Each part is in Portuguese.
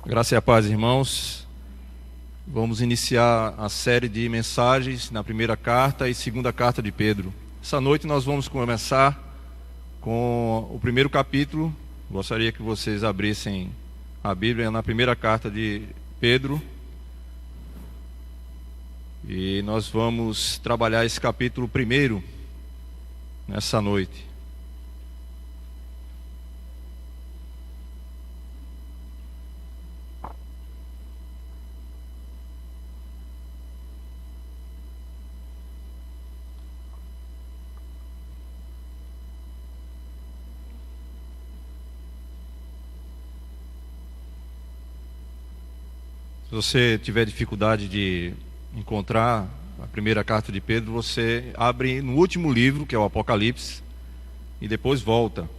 Graça e a paz, irmãos. Vamos iniciar a série de mensagens na primeira carta e segunda carta de Pedro. Essa noite nós vamos começar com o primeiro capítulo. Gostaria que vocês abrissem a Bíblia na primeira carta de Pedro. E nós vamos trabalhar esse capítulo primeiro nessa noite. Se você tiver dificuldade de encontrar a primeira carta de Pedro, você abre no último livro, que é o Apocalipse, e depois volta.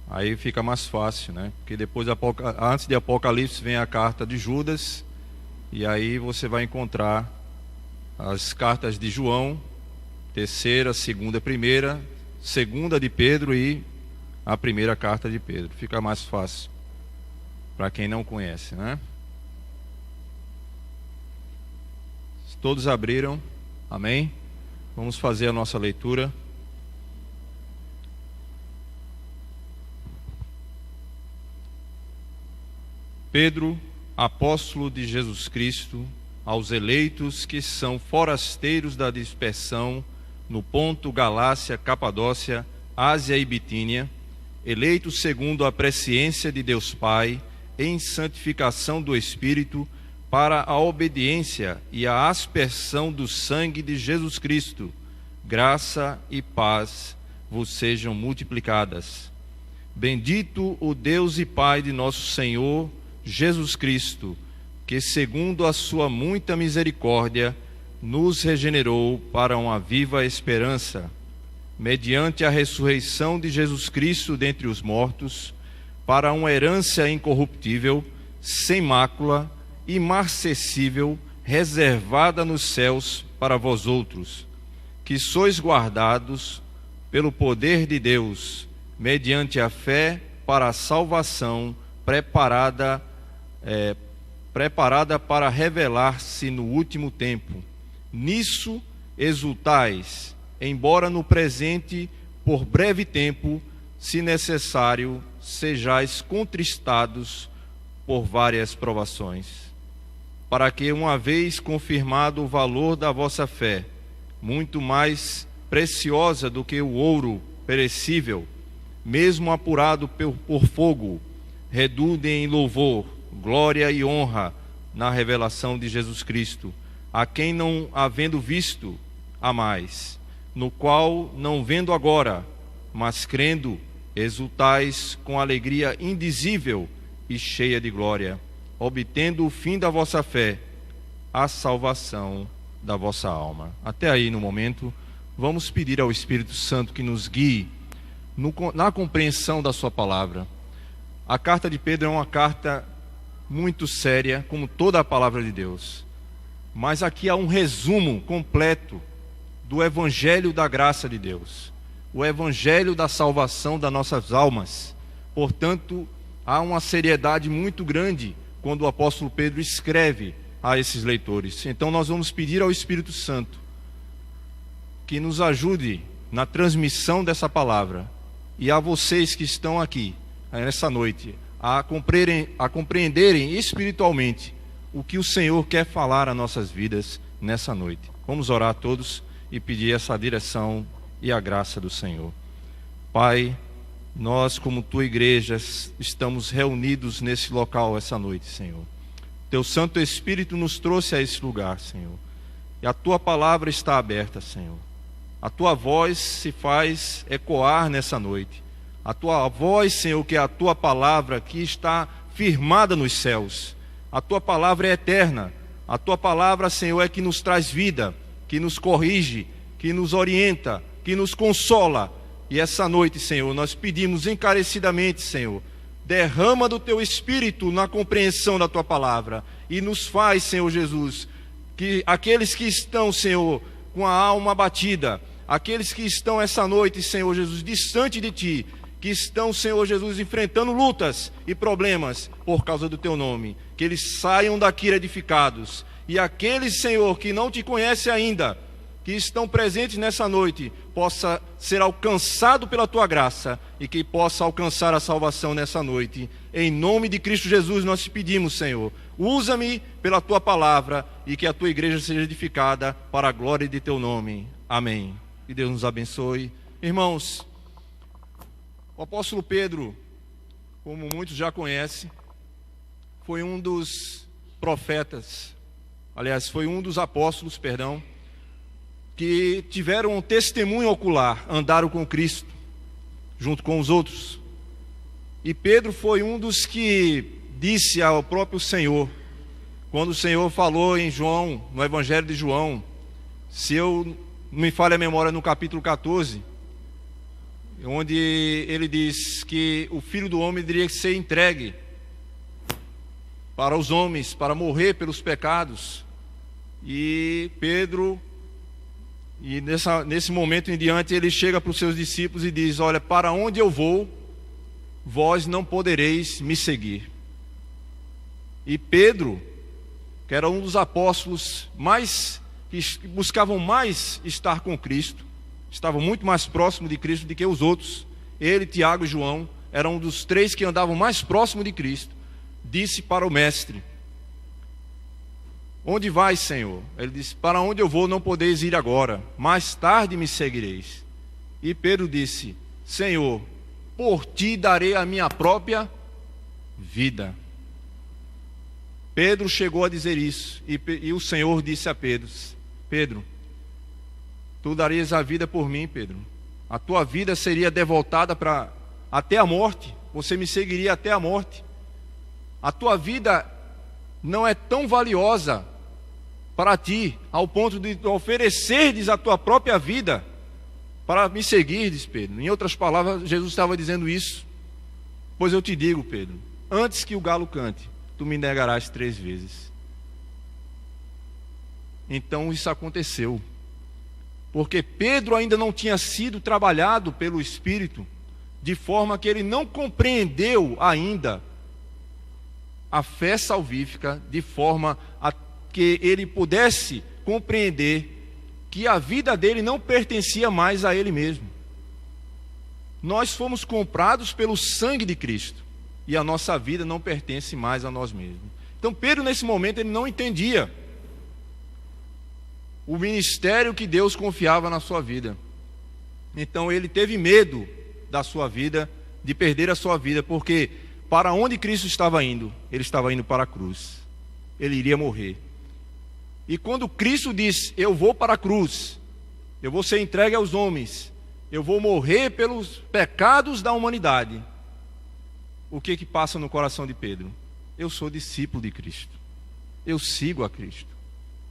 Aí fica mais fácil, né? Porque depois, antes de Apocalipse, vem a carta de Judas, e aí você vai encontrar as cartas de João, terceira, segunda, primeira, segunda de Pedro e a primeira carta de Pedro. Fica mais fácil para quem não conhece, né? Todos abriram, amém? Vamos fazer a nossa leitura. Pedro, apóstolo de Jesus Cristo, aos eleitos que são forasteiros da dispersão no Ponto, Galácia, Capadócia, Ásia e Bitínia, eleitos segundo a presciência de Deus Pai, em santificação do Espírito, para a obediência e a aspersão do sangue de Jesus Cristo, graça e paz vos sejam multiplicadas. Bendito o Deus e Pai de nosso Senhor Jesus Cristo, que segundo a sua muita misericórdia, nos regenerou para uma viva esperança, mediante a ressurreição de Jesus Cristo dentre os mortos, para uma herança incorruptível, sem mácula, imarcessível, reservada nos céus para vós outros, que sois guardados pelo poder de Deus, mediante a fé para a salvação preparada para revelar-se no último tempo. Nisso exultais, embora no presente, por breve tempo, se necessário, sejais contristados por várias provações, para que, uma vez confirmado o valor da vossa fé, muito mais preciosa do que o ouro perecível, mesmo apurado por fogo, redunde em louvor, glória e honra na revelação de Jesus Cristo, a quem não havendo visto, amais, no qual, não vendo agora, mas crendo, exultais com alegria indizível e cheia de glória, obtendo o fim da vossa fé, a salvação da vossa alma. Até aí, no momento, vamos pedir ao Espírito Santo que nos guie na compreensão da sua palavra. A carta de Pedro é uma carta muito séria, como toda a palavra de Deus. Mas aqui há um resumo completo do Evangelho da graça de Deus, o Evangelho da salvação das nossas almas. Portanto, há uma seriedade muito grande quando o apóstolo Pedro escreve a esses leitores. Então nós vamos pedir ao Espírito Santo que nos ajude na transmissão dessa palavra, e a vocês que estão aqui nessa noite a compreenderem espiritualmente o que o Senhor quer falar às nossas vidas nessa noite. Vamos orar todos e pedir essa direção e a graça do Senhor. Pai, nós, como tua igreja, estamos reunidos nesse local essa noite, Senhor. Teu Santo Espírito nos trouxe a esse lugar, Senhor. E a tua palavra está aberta, Senhor. A tua voz se faz ecoar nessa noite. A tua voz, Senhor, que é a tua palavra, que está firmada nos céus. A tua palavra é eterna. A tua palavra, Senhor, é que nos traz vida, que nos corrige, que nos orienta, que nos consola. E essa noite, Senhor, nós pedimos encarecidamente, Senhor, derrama do teu Espírito na compreensão da tua palavra e nos faz, Senhor Jesus, que aqueles que estão, Senhor, com a alma abatida, aqueles que estão essa noite, Senhor Jesus, distante de ti, que estão, Senhor Jesus, enfrentando lutas e problemas por causa do Teu nome, que eles saiam daqui edificados. E aqueles, Senhor, que não Te conhecem ainda, que estão presentes nessa noite, possa ser alcançado pela Tua graça e que possa alcançar a salvação nessa noite. Em nome de Cristo Jesus nós Te pedimos, Senhor, usa-me pela Tua palavra e que a Tua igreja seja edificada para a glória de Teu nome. Amém. Que Deus nos abençoe. Irmãos, o apóstolo Pedro, como muitos já conhecem, foi um dos profetas, aliás, foi um dos apóstolos, que tiveram um testemunho ocular, andaram com Cristo, junto com os outros. E Pedro foi um dos que disse ao próprio Senhor, quando o Senhor falou em João, no Evangelho de João, se eu não me falha a memória, no capítulo 14, onde ele diz que o Filho do Homem teria que ser entregue para os homens, para morrer pelos pecados. E Pedro, nesse momento em diante, ele chega para os seus discípulos e diz: olha, para onde eu vou, vós não podereis me seguir. E Pedro, que era um dos apóstolos que buscavam mais estar com Cristo, estavam muito mais próximo de Cristo do que os outros. Ele, Tiago e João, eram um dos 3 que andavam mais próximo de Cristo. Disse para o mestre: onde vais, Senhor? Ele disse: para onde eu vou não podeis ir agora, mais tarde me seguireis. E Pedro disse: Senhor, por ti darei a minha própria vida. Pedro chegou a dizer isso, e o Senhor disse a Pedro: Pedro, tu darias a vida por mim, Pedro. A tua vida seria devotada até a morte. Você me seguiria até a morte. A tua vida não é tão valiosa para ti, ao ponto de oferecerdes a tua própria vida para me seguirdes, Pedro. Em outras palavras, Jesus estava dizendo isso. Pois eu te digo, Pedro, antes que o galo cante, tu me negarás 3 vezes. Então isso aconteceu, porque Pedro ainda não tinha sido trabalhado pelo Espírito, de forma que ele não compreendeu ainda a fé salvífica, de forma a que ele pudesse compreender que a vida dele não pertencia mais a ele mesmo. Nós fomos comprados pelo sangue de Cristo, e a nossa vida não pertence mais a nós mesmos. Então Pedro, nesse momento, ele não entendia o ministério que Deus confiava na sua vida. Então ele teve medo da sua vida, de perder a sua vida, porque para onde Cristo estava indo? Ele estava indo para a cruz. Ele iria morrer. E quando Cristo disse: eu vou para a cruz, eu vou ser entregue aos homens, eu vou morrer pelos pecados da humanidade, o que passa no coração de Pedro? Eu sou discípulo de Cristo, eu sigo a Cristo.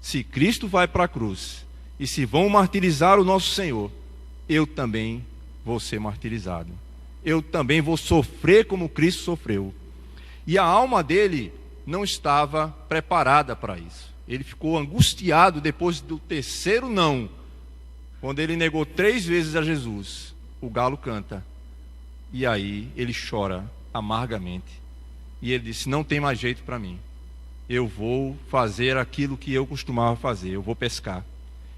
Se Cristo vai para a cruz, e se vão martirizar o nosso Senhor, eu também vou ser martirizado. Eu também vou sofrer como Cristo sofreu. E a alma dele não estava preparada para isso. Ele ficou angustiado depois do 3º não. Quando ele negou 3 vezes a Jesus, o galo canta. E aí ele chora amargamente. E ele disse: não tem mais jeito para mim. Eu vou fazer aquilo que eu costumava fazer. Eu vou pescar.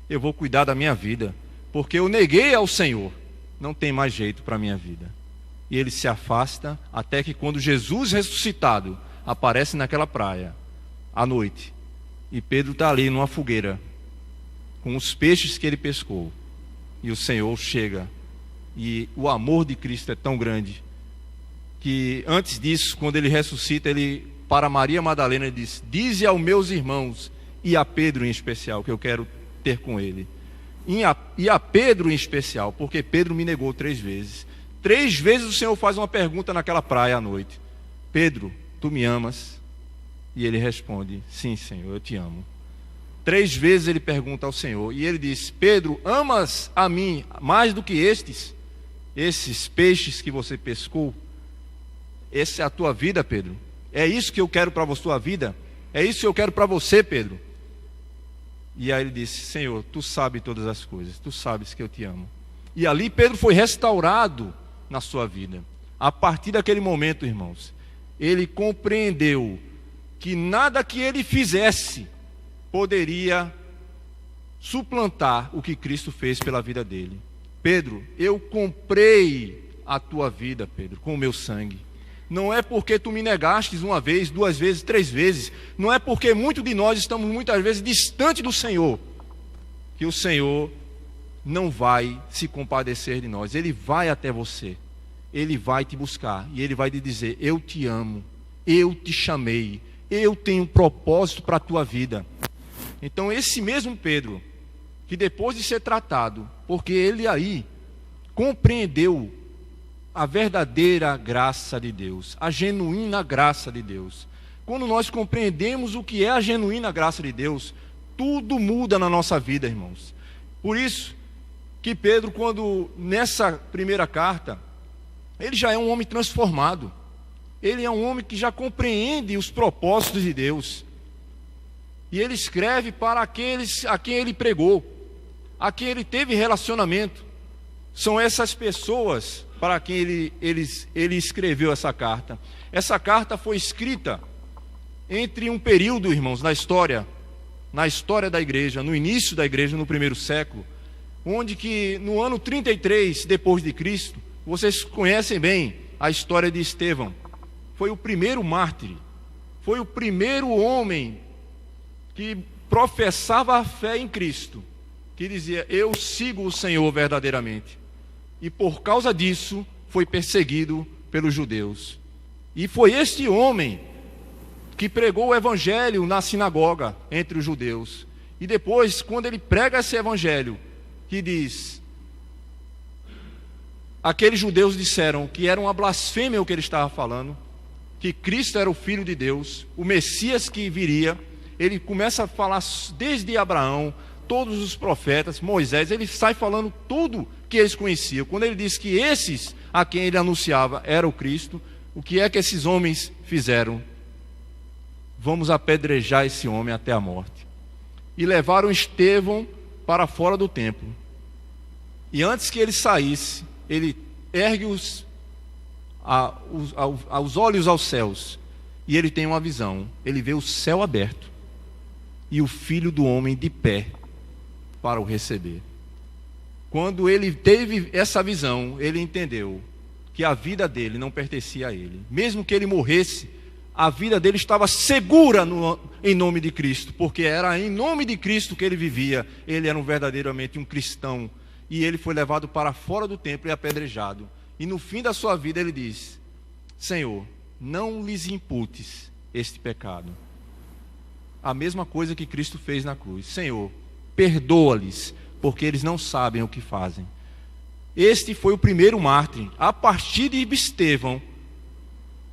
Eu vou cuidar da minha vida. Porque eu neguei ao Senhor. Não tem mais jeito para a minha vida. E ele se afasta, até que quando Jesus ressuscitado aparece naquela praia, à noite, e Pedro está ali numa fogueira, com os peixes que ele pescou, e o Senhor chega, e o amor de Cristo é tão grande, que antes disso, quando ele ressuscita, ele, para Maria Madalena, ele diz: dize aos meus irmãos, e a Pedro em especial, que eu quero ter com ele, e a Pedro em especial, porque Pedro me negou 3 vezes. 3 vezes o Senhor faz uma pergunta naquela praia à noite: Pedro, tu me amas? E ele responde: sim, Senhor, eu te amo. 3 vezes ele pergunta ao Senhor, e ele diz: Pedro, amas a mim mais do que esses peixes que você pescou? Essa é a tua vida, Pedro? É isso que eu quero para a sua vida? É isso que eu quero para você, Pedro? E aí ele disse: Senhor, tu sabes todas as coisas, tu sabes que eu te amo. E ali Pedro foi restaurado na sua vida. A partir daquele momento, irmãos, ele compreendeu que nada que ele fizesse poderia suplantar o que Cristo fez pela vida dele. Pedro, eu comprei a tua vida, Pedro, com o meu sangue. Não é porque tu me negastes uma vez, duas vezes, três vezes. Não é porque muitos de nós estamos muitas vezes distante do Senhor, que o Senhor não vai se compadecer de nós. Ele vai até você. Ele vai te buscar. E Ele vai te dizer, eu te amo. Eu te chamei. Eu tenho um propósito para a tua vida. Então esse mesmo Pedro, que depois de ser tratado, porque ele aí compreendeu a verdadeira graça de Deus, a genuína graça de Deus. Quando nós compreendemos o que é a genuína graça de Deus, tudo muda na nossa vida, irmãos. Por isso que Pedro, quando nessa primeira carta, ele já é um homem transformado. Ele é um homem que já compreende os propósitos de Deus. E ele escreve para aqueles a quem ele pregou, a quem ele teve relacionamento. São essas pessoas para quem ele escreveu essa carta. Essa carta foi escrita entre um período, irmãos, na história da igreja, no início da igreja, no primeiro século, onde que no ano 33 depois de Cristo, vocês conhecem bem a história de Estevão. Foi o primeiro mártir, foi o primeiro homem que professava a fé em Cristo, que dizia, eu sigo o Senhor verdadeiramente. E por causa disso, foi perseguido pelos judeus. E foi este homem que pregou o evangelho na sinagoga entre os judeus. E depois, quando ele prega esse evangelho, que diz, aqueles judeus disseram que era uma blasfêmia o que ele estava falando, que Cristo era o Filho de Deus, o Messias que viria. Ele começa a falar desde Abraão, todos os profetas, Moisés, ele sai falando tudo que eles conheciam. Quando ele diz que esses a quem ele anunciava era o Cristo, o que é que esses homens fizeram? Vamos apedrejar esse homem até a morte. E levaram Estevão para fora do templo. E antes que ele saísse, ele ergue os olhos aos céus, e ele tem uma visão. Ele vê o céu aberto e o Filho do Homem de pé para o receber. Quando ele teve essa visão, ele entendeu que a vida dele não pertencia a ele. Mesmo que ele morresse, a vida dele estava segura em nome de Cristo, porque era em nome de Cristo que ele vivia. Ele era verdadeiramente um cristão. E ele foi levado para fora do templo e apedrejado. E no fim da sua vida ele diz, Senhor, não lhes imputes este pecado. A mesma coisa que Cristo fez na cruz. Senhor, perdoa-lhes, porque eles não sabem o que fazem. Este foi o primeiro mártir. A partir de Estevão,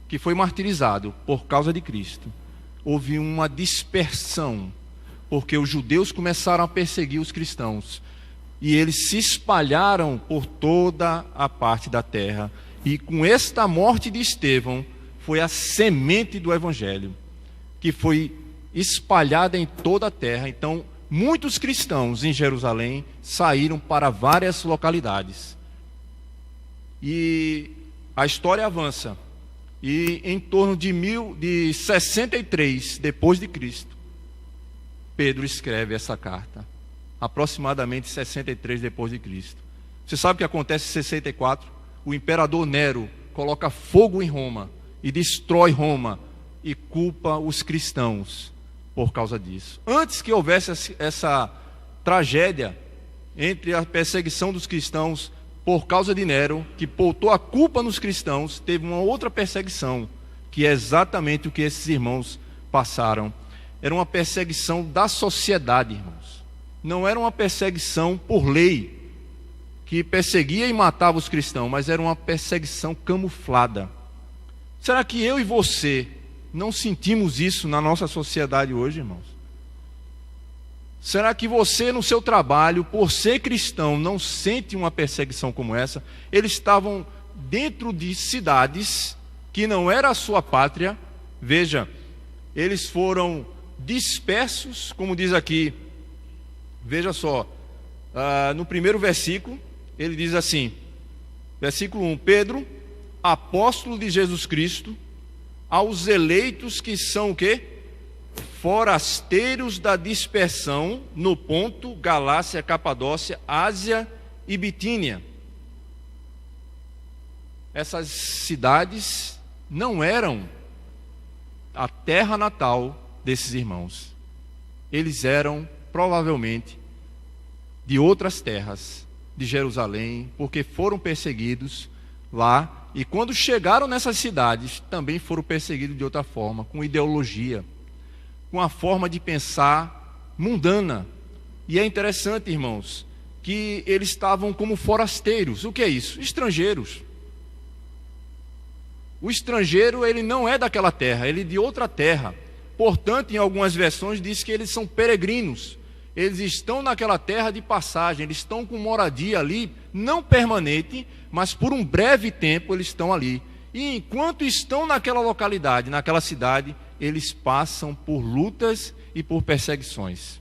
que foi martirizado por causa de Cristo, houve uma dispersão, porque os judeus começaram a perseguir os cristãos, e eles se espalharam por toda a parte da terra. E com esta morte de Estevão, foi a semente do evangelho, que foi espalhada em toda a terra. Então, muitos cristãos em Jerusalém saíram para várias localidades. E a história avança. E em torno de 63 depois de Cristo, Pedro escreve essa carta. Aproximadamente 63 depois de Cristo. Você sabe o que acontece em 64? O imperador Nero coloca fogo em Roma e destrói Roma e culpa os cristãos por causa disso. Antes que houvesse essa tragédia entre a perseguição dos cristãos por causa de Nero, que botou a culpa nos cristãos, teve uma outra perseguição, que é exatamente o que esses irmãos passaram. Era uma perseguição da sociedade, irmãos. Não era uma perseguição por lei, que perseguia e matava os cristãos, mas era uma perseguição camuflada. Será que eu e você não sentimos isso na nossa sociedade hoje, irmãos? Será que você no seu trabalho, por ser cristão, não sente uma perseguição como essa? Eles estavam dentro de cidades que não era a sua pátria. Veja, eles foram dispersos, como diz aqui. Veja só, no primeiro versículo, ele diz assim, Versículo 1: Pedro, apóstolo de Jesus Cristo, aos eleitos que são o quê? Forasteiros da dispersão no Ponto, Galácia, Capadócia, Ásia e Bitínia. Essas cidades não eram a terra natal desses irmãos. Eles eram provavelmente de outras terras de Jerusalém, porque foram perseguidos lá, e quando chegaram nessas cidades também foram perseguidos de outra forma, com ideologia, com a forma de pensar mundana. E é interessante, irmãos, que eles estavam como forasteiros. O que é isso? Estrangeiros. O estrangeiro, ele não é daquela terra, ele é de outra terra. Portanto, em algumas versões diz que eles são peregrinos. Eles estão naquela terra de passagem, eles estão com moradia ali, não permanente, mas por um breve tempo eles estão ali. E enquanto estão naquela localidade, naquela cidade, eles passam por lutas e por perseguições.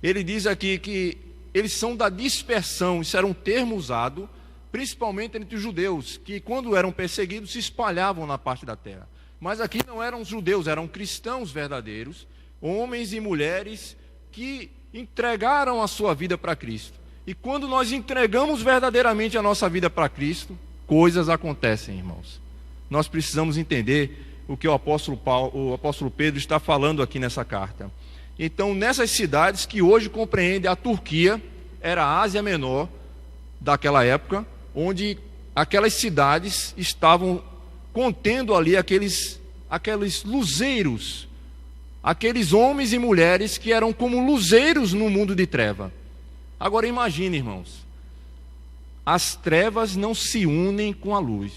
Ele diz aqui que eles são da dispersão. Isso era um termo usado principalmente entre os judeus, que quando eram perseguidos se espalhavam na parte da terra. Mas aqui não eram judeus, eram cristãos verdadeiros, homens e mulheres que entregaram a sua vida para Cristo. E quando nós entregamos verdadeiramente a nossa vida para Cristo, coisas acontecem, irmãos. Nós precisamos entender o que o apóstolo Pedro está falando aqui nessa carta. Então, nessas cidades que hoje compreendem a Turquia, era a Ásia Menor daquela época, onde aquelas cidades estavam contendo ali aqueles luzeiros, aqueles homens e mulheres que eram como luzeiros no mundo de treva. Agora imagine, irmãos, as trevas não se unem com a luz.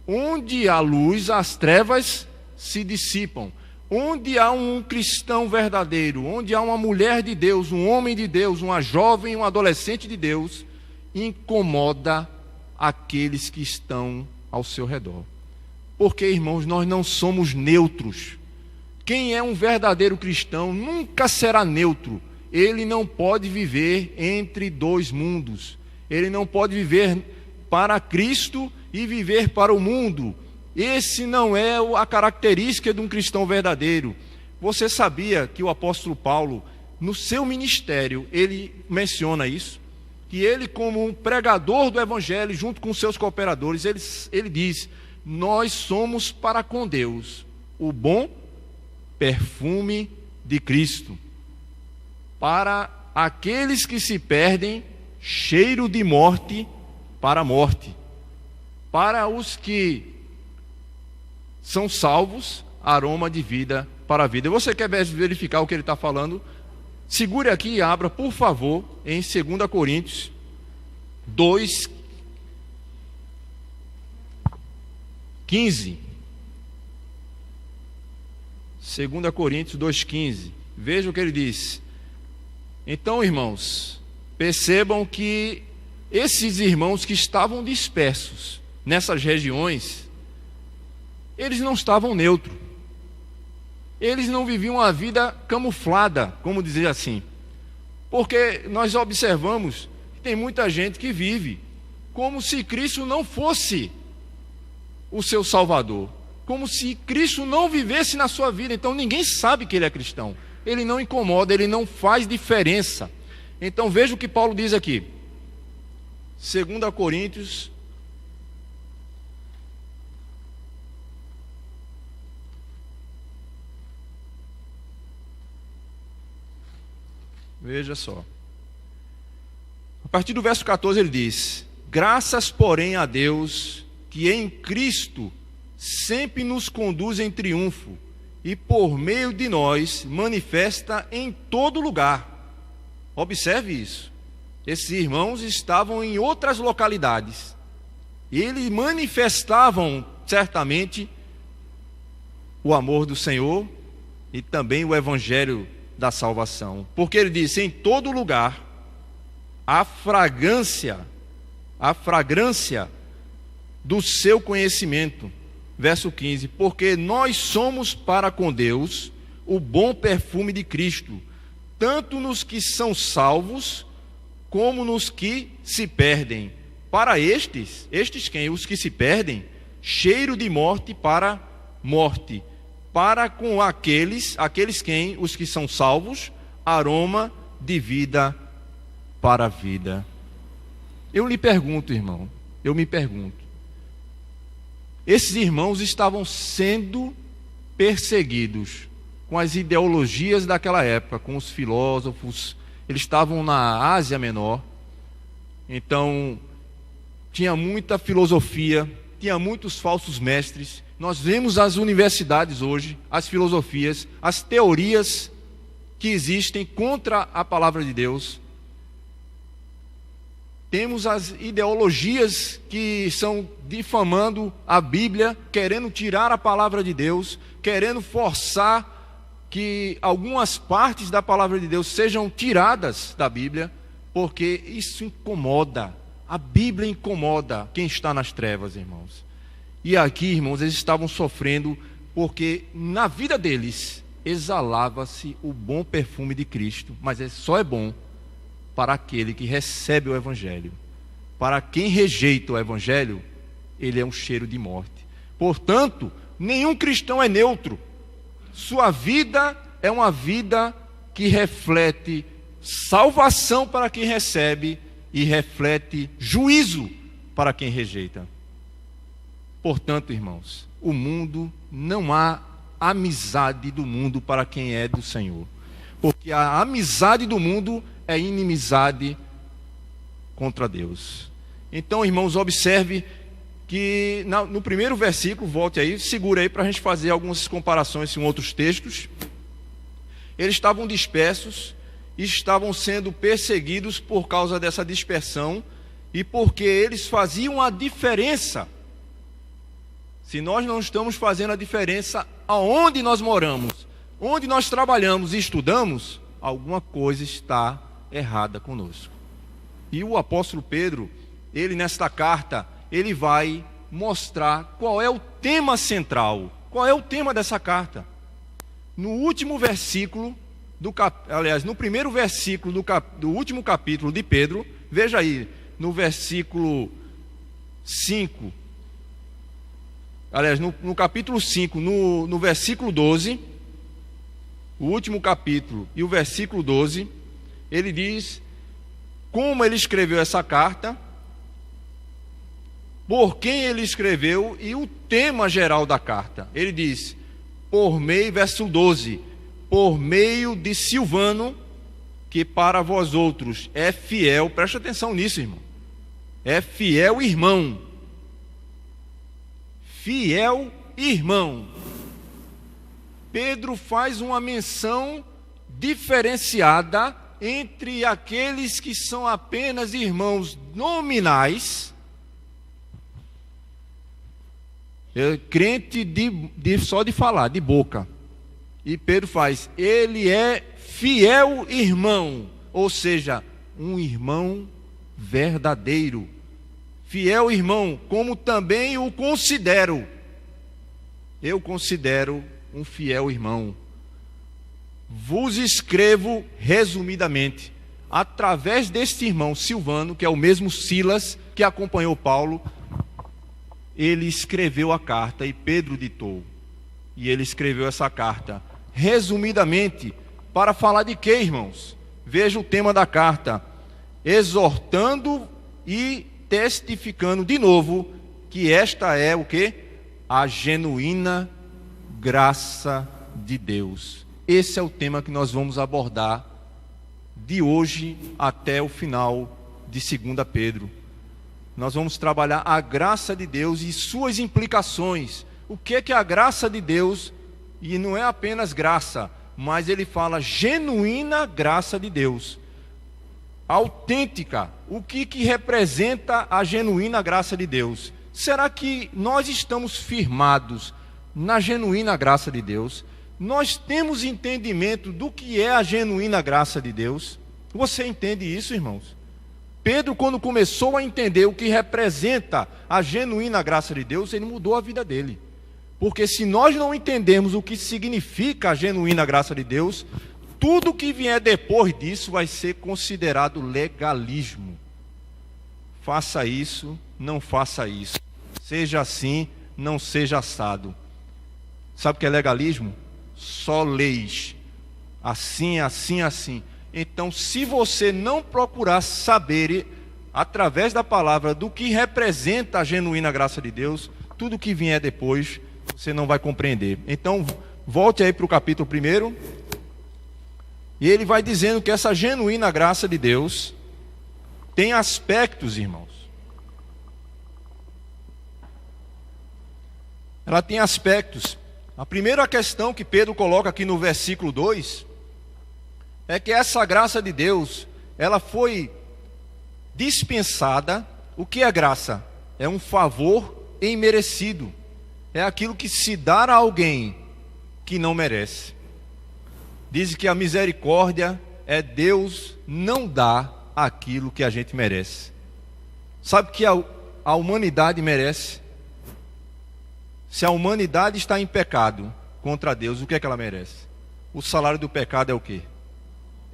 Onde há luz, as trevas se dissipam. Onde há um cristão verdadeiro, onde há uma mulher de Deus, um homem de Deus, uma jovem, um adolescente de Deus, incomoda aqueles que estão ao seu redor. Porque, irmãos, nós não somos neutros. Quem é um verdadeiro cristão nunca será neutro. Ele não pode viver entre dois mundos. Ele não pode viver para Cristo e viver para o mundo. Esse não é a característica de um cristão verdadeiro. Você sabia que o apóstolo Paulo, no seu ministério, ele menciona isso? Que ele, como um pregador do evangelho, junto com seus cooperadores, ele diz: nós somos para com Deus o bom perfume de Cristo, para aqueles que se perdem, cheiro de morte para a morte, para os que são salvos, aroma de vida para a vida. Você quer verificar o que ele está falando? Segure aqui e abra, por favor, em 2 Coríntios 2, 15. 2 Coríntios 2,15. Veja o que ele diz. Então, irmãos, percebam que esses irmãos que estavam dispersos nessas regiões, eles não estavam neutros. Eles não viviam a vida camuflada, como dizer assim. Porque nós observamos que tem muita gente que vive como se Cristo não fosse o seu Salvador, como se Cristo não vivesse na sua vida. Então ninguém sabe que ele é cristão. Ele não incomoda, ele não faz diferença. Então veja o que Paulo diz aqui. 2 Coríntios 2. Veja só. A partir do verso 14 ele diz: graças, porém, a Deus, que em Cristo sempre nos conduz em triunfo, e por meio de nós manifesta em todo lugar. Observe isso. Esses irmãos estavam em outras localidades. Eles manifestavam certamente o amor do Senhor e também o evangelho da salvação. Porque ele disse: em todo lugar a fragrância do seu conhecimento. Verso 15: porque nós somos para com Deus o bom perfume de Cristo, tanto nos que são salvos, como nos que se perdem. para estes quem? Os que se perdem, cheiro de morte para morte, para com aqueles quem? Os que são salvos, aroma de vida para a vida. Eu lhe pergunto, irmão, esses irmãos estavam sendo perseguidos com as ideologias daquela época, com os filósofos. Eles estavam na Ásia Menor, então tinha muita filosofia, tinha muitos falsos mestres. Nós vemos as universidades hoje, as filosofias, as teorias que existem contra a palavra de Deus. Temos as ideologias que estão difamando a Bíblia, querendo tirar a palavra de Deus, querendo forçar que algumas partes da palavra de Deus sejam tiradas da Bíblia, porque isso incomoda. A Bíblia incomoda quem está nas trevas, irmãos. E aqui, irmãos, eles estavam sofrendo porque na vida deles exalava-se o bom perfume de Cristo, mas só é bom para aquele que recebe o Evangelho. Para quem rejeita o Evangelho, ele é um cheiro de morte. Portanto, nenhum cristão é neutro. Sua vida é uma vida que reflete salvação para quem recebe e reflete juízo para quem rejeita. Portanto, irmãos, o mundo, não há amizade do mundo para quem é do Senhor. Porque a amizade do mundo é inimizade contra Deus. Então, irmãos, observe que no primeiro versículo, volte aí, segura aí para a gente fazer algumas comparações com outros textos. Eles estavam dispersos, estavam sendo perseguidos por causa dessa dispersão e porque eles faziam a diferença. Se nós não estamos fazendo a diferença aonde nós moramos, onde nós trabalhamos e estudamos, alguma coisa está errada conosco. E o apóstolo Pedro, ele nesta carta, ele vai mostrar qual é o tema central, qual é o tema dessa carta. No último versículo, no primeiro versículo do último capítulo de Pedro, veja aí, no versículo 5, no capítulo 5, no versículo 12, o último capítulo e o versículo 12, ele diz como ele escreveu essa carta, por quem ele escreveu e o tema geral da carta. Ele diz, verso 12, por meio de Silvano, que para vós outros é fiel, presta atenção nisso, irmão, é fiel irmão. Fiel irmão. Pedro faz uma menção diferenciada entre aqueles que são apenas irmãos nominais, crente só de falar, de boca. E Pedro faz, ele é fiel irmão, ou seja, um irmão verdadeiro. Fiel irmão, como também o considero. Eu considero um fiel irmão. Vos escrevo resumidamente, através deste irmão Silvano, que é o mesmo Silas que acompanhou Paulo, ele escreveu a carta e Pedro ditou. E ele escreveu essa carta resumidamente para falar de quê, irmãos? Veja o tema da carta: exortando e testificando de novo que esta é o quê? A genuína graça de Deus. Esse é o tema que nós vamos abordar de hoje até o final de 2 Pedro. Nós vamos trabalhar a graça de Deus e suas implicações. O que é a graça de Deus? E não é apenas graça, mas ele fala genuína graça de Deus. Autêntica. O que representa a genuína graça de Deus? Será que nós estamos firmados na genuína graça de Deus? Nós temos entendimento do que é a genuína graça de Deus? Você entende isso, irmãos? Pedro, quando começou a entender o que representa a genuína graça de Deus, ele mudou a vida dele. Porque se nós não entendermos o que significa a genuína graça de Deus, tudo que vier depois disso vai ser considerado legalismo. faça isso, não faça isso. Seja assim, não seja assado. Sabe o que é legalismo? Só leis. Assim, assim, assim. Então, se você não procurar saber, através da palavra, do que representa a genuína graça de Deus, tudo que vier depois, você não vai compreender. Então, volte aí para o capítulo 1. E ele vai dizendo que essa genuína graça de Deus tem aspectos, irmãos. Ela tem aspectos. A primeira questão que Pedro coloca aqui no versículo 2 é que essa graça de Deus, ela foi dispensada. O que é graça? É um favor imerecido. É aquilo que se dá a alguém que não merece. Diz que a misericórdia é Deus não dar aquilo que a gente merece. Sabe o que a humanidade merece? Se a humanidade está em pecado contra Deus, o que é que ela merece? O salário do pecado é o quê?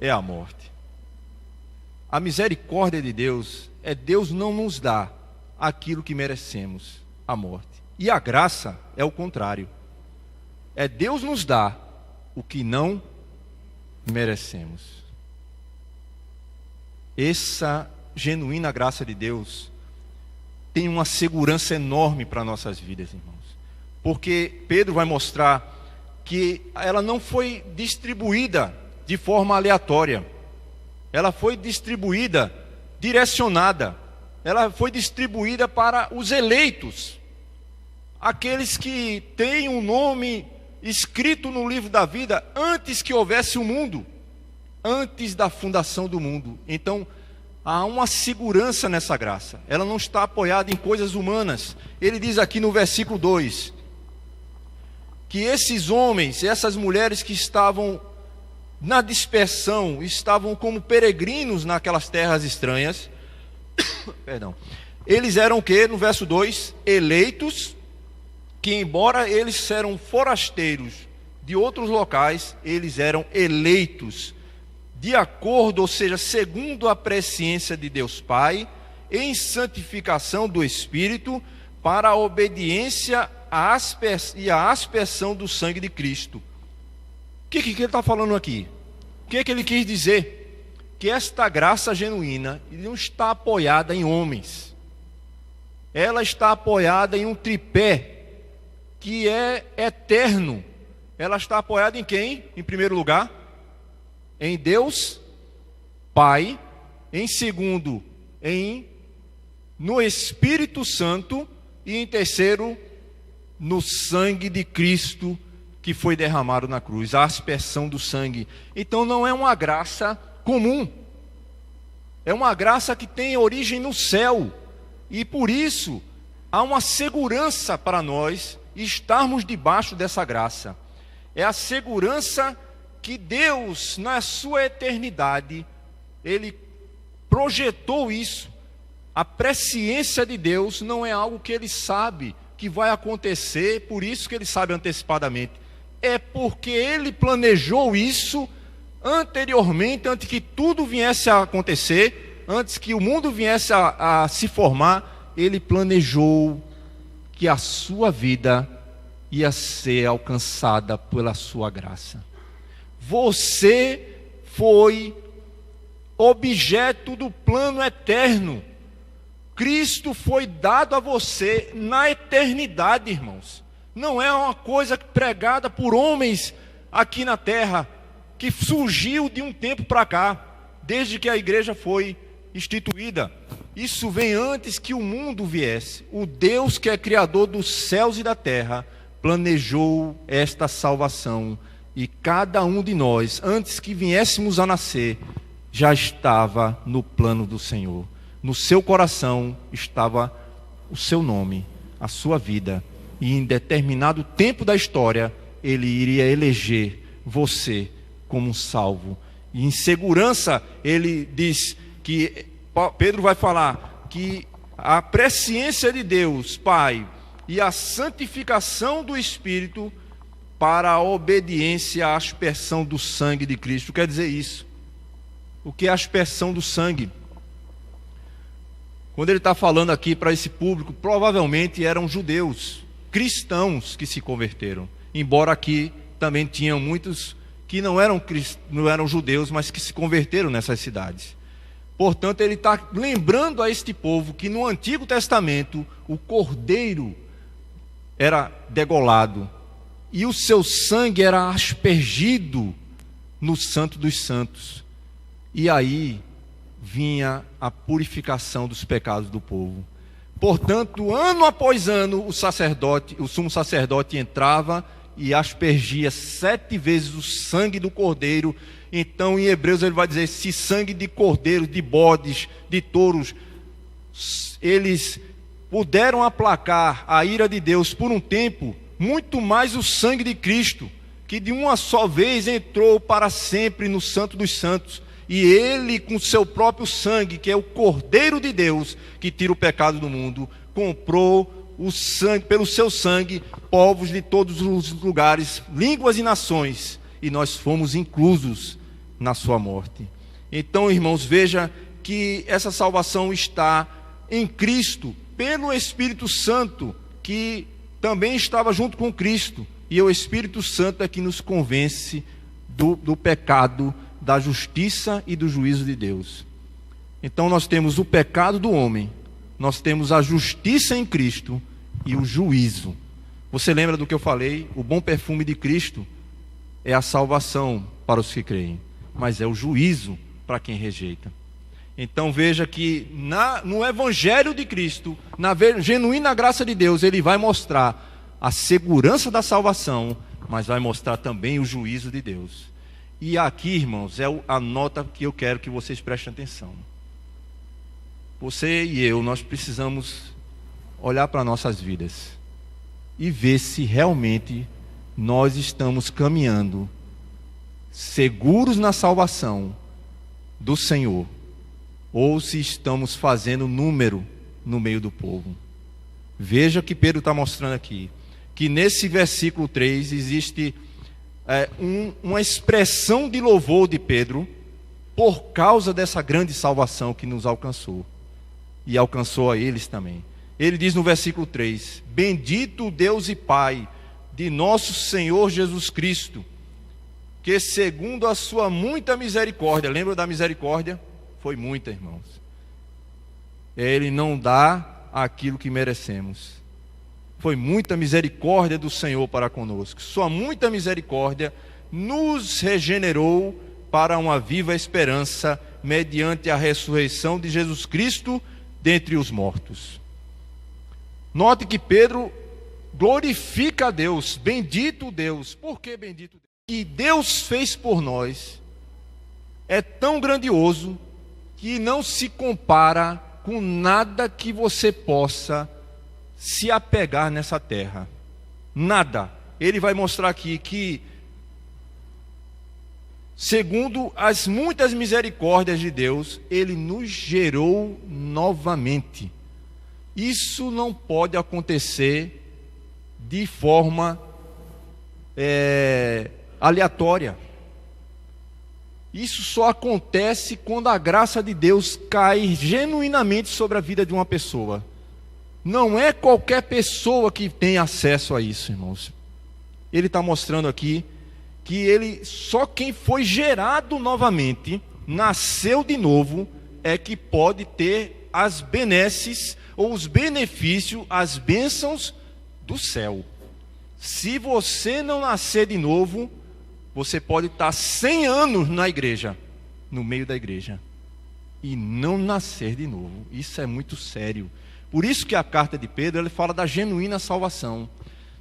É a morte. A misericórdia de Deus é Deus não nos dar aquilo que merecemos, a morte. E a graça é o contrário. É Deus nos dar o que não merecemos. Essa genuína graça de Deus tem uma segurança enorme para nossas vidas, irmãos. Porque Pedro vai mostrar que ela não foi distribuída de forma aleatória. Ela foi distribuída, direcionada. Ela foi distribuída para os eleitos. Aqueles que têm um nome escrito no livro da vida antes que houvesse o mundo. Antes da fundação do mundo. Então, há uma segurança nessa graça. Ela não está apoiada em coisas humanas. Ele diz aqui no versículo 2 que esses homens, essas mulheres que estavam na dispersão, estavam como peregrinos naquelas terras estranhas, perdão, eles eram o quê? No verso 2, eleitos, que embora eles eram forasteiros de outros locais, eles eram eleitos de acordo, ou seja, segundo a presciência de Deus Pai, em santificação do Espírito, para a obediência e a aspersão do sangue de Cristo. O que ele está falando aqui? O que ele quis dizer? Que esta graça genuína não está apoiada em homens. Ela está apoiada em um tripé que é eterno. Ela está apoiada em quem? Em primeiro lugar, em Deus Pai. Em segundo, no Espírito Santo. E em terceiro, no sangue de Cristo que foi derramado na cruz, a aspersão do sangue. Então não é uma graça comum, é uma graça que tem origem no céu, e por isso há uma segurança para nós estarmos debaixo dessa graça. É a segurança que Deus, na sua eternidade, Ele projetou isso. A presciência de Deus não é algo que Ele sabe que vai acontecer, por isso que Ele sabe antecipadamente. É porque Ele planejou isso anteriormente, antes que tudo viesse a acontecer, antes que o mundo viesse a se formar, Ele planejou que a sua vida ia ser alcançada pela sua graça. Você foi objeto do plano eterno. Cristo foi dado a você na eternidade, irmãos. Não é uma coisa pregada por homens aqui na terra, que surgiu de um tempo para cá, desde que a igreja foi instituída. Isso vem antes que o mundo viesse. O Deus que é criador dos céus e da terra planejou esta salvação. E cada um de nós, antes que viéssemos a nascer, já estava no plano do Senhor. No seu coração estava o seu nome, a sua vida. E em determinado tempo da história, Ele iria eleger você como um salvo. E em segurança, ele diz que, Pedro vai falar, que a presciência de Deus, Pai, e a santificação do Espírito para a obediência à aspersão do sangue de Cristo. Quer dizer isso. O que é a aspersão do sangue? Quando ele está falando aqui para esse público, provavelmente eram judeus, cristãos que se converteram. Embora aqui também tinham muitos que não eram judeus, mas que se converteram nessas cidades. Portanto, ele está lembrando a este povo que no Antigo Testamento o cordeiro era degolado e o seu sangue era aspergido no Santo dos Santos. E aí vinha a purificação dos pecados do povo. Portanto, ano após ano, o sumo sacerdote entrava e aspergia 7 vezes o sangue do cordeiro. Então, em Hebreus, ele vai dizer: se sangue de cordeiro, de bodes, de touros, eles puderam aplacar a ira de Deus por um tempo, muito mais o sangue de Cristo, que de uma só vez entrou para sempre no Santo dos Santos. E ele, com seu próprio sangue, que é o Cordeiro de Deus, que tira o pecado do mundo, comprou o sangue, pelo seu sangue, povos de todos os lugares, línguas e nações, e nós fomos inclusos na sua morte. Então, irmãos, veja que essa salvação está em Cristo, pelo Espírito Santo, que também estava junto com Cristo, e o Espírito Santo é que nos convence do pecado, da justiça e do juízo de Deus. Então nós temos o pecado do homem, nós temos a justiça em Cristo e o juízo. Você lembra do que eu falei? O bom perfume de Cristo é a salvação para os que creem, mas é o juízo para quem rejeita. Então veja que no Evangelho de Cristo, na genuína graça de Deus, ele vai mostrar a segurança da salvação, mas vai mostrar também o juízo de Deus. E aqui, irmãos, é a nota que eu quero que vocês prestem atenção. Você e eu, nós precisamos olhar para nossas vidas e ver se realmente nós estamos caminhando seguros na salvação do Senhor, ou se estamos fazendo número no meio do povo. Veja que Pedro está mostrando aqui, que nesse versículo 3 existe uma expressão de louvor de Pedro por causa dessa grande salvação que nos alcançou e alcançou a eles também. Ele diz no versículo 3: bendito o Deus e Pai de nosso Senhor Jesus Cristo, que segundo a sua muita misericórdia, lembra da misericórdia? Foi muita, irmãos. Ele não dá aquilo que merecemos. Foi muita misericórdia do Senhor para conosco. Sua muita misericórdia nos regenerou para uma viva esperança mediante a ressurreição de Jesus Cristo dentre os mortos. Note que Pedro glorifica a Deus, bendito Deus. Por que bendito Deus? O que Deus fez por nós é tão grandioso que não se compara com nada que você possa se apegar nessa terra. Nada. Ele vai mostrar aqui que, segundo as muitas misericórdias de Deus, ele nos gerou novamente. Isso não pode acontecer de forma aleatória. Isso só acontece quando a graça de Deus cai genuinamente sobre a vida de uma pessoa. Não é qualquer pessoa que tem acesso a isso, irmãos. Ele está mostrando aqui que só quem foi gerado novamente, nasceu de novo, é que pode ter as benesses ou os benefícios, as bênçãos do céu. Se você não nascer de novo, você pode estar 100 anos na igreja, no meio da igreja, e não nascer de novo. Isso é muito sério. Por isso que a carta de Pedro, ele fala da genuína salvação.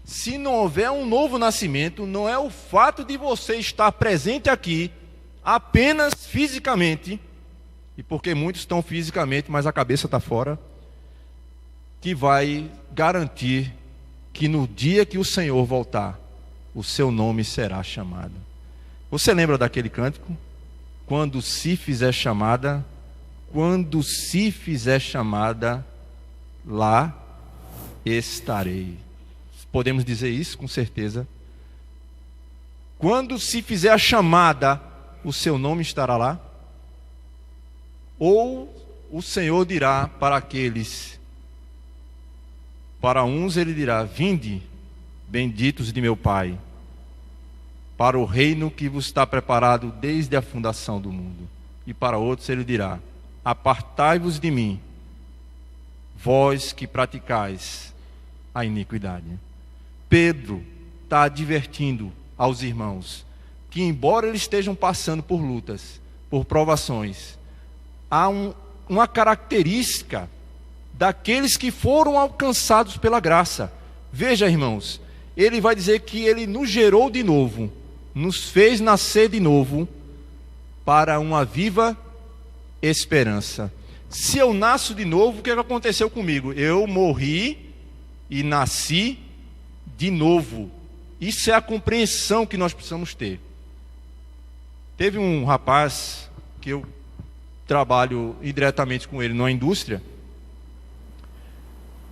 Se não houver um novo nascimento, não é o fato de você estar presente aqui, apenas fisicamente, e porque muitos estão fisicamente, mas a cabeça está fora, que vai garantir que no dia que o Senhor voltar, o seu nome será chamado. Você lembra daquele cântico? Quando se fizer chamada, lá estarei. Podemos dizer isso com certeza. Quando se fizer a chamada, o seu nome estará lá? Ou o Senhor dirá para aqueles, para uns ele dirá: vinde, benditos de meu Pai, para o reino que vos está preparado desde a fundação do mundo. E para outros ele dirá: apartai-vos de mim, vós que praticais a iniquidade. Pedro está advertindo aos irmãos que, embora eles estejam passando por lutas, por provações, há uma característica daqueles que foram alcançados pela graça. Veja, irmãos, ele vai dizer que ele nos gerou de novo, nos fez nascer de novo para uma viva esperança. Se eu nasço de novo, o que aconteceu comigo? Eu morri e nasci de novo. Isso é a compreensão que nós precisamos ter. Teve um rapaz que eu trabalho indiretamente com ele numa indústria,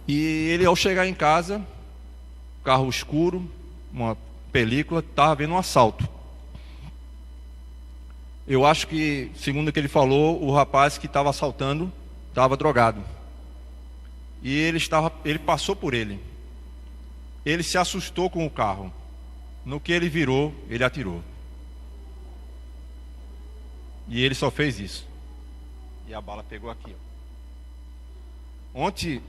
e ele, ao chegar em casa, carro escuro, uma película, estava vendo um assalto. Eu acho que, segundo o que ele falou, o rapaz que estava assaltando estava drogado. E ele passou por ele. Ele se assustou com o carro. No que ele virou, ele atirou. E ele só fez isso. E a bala pegou aqui, ó. Ontem,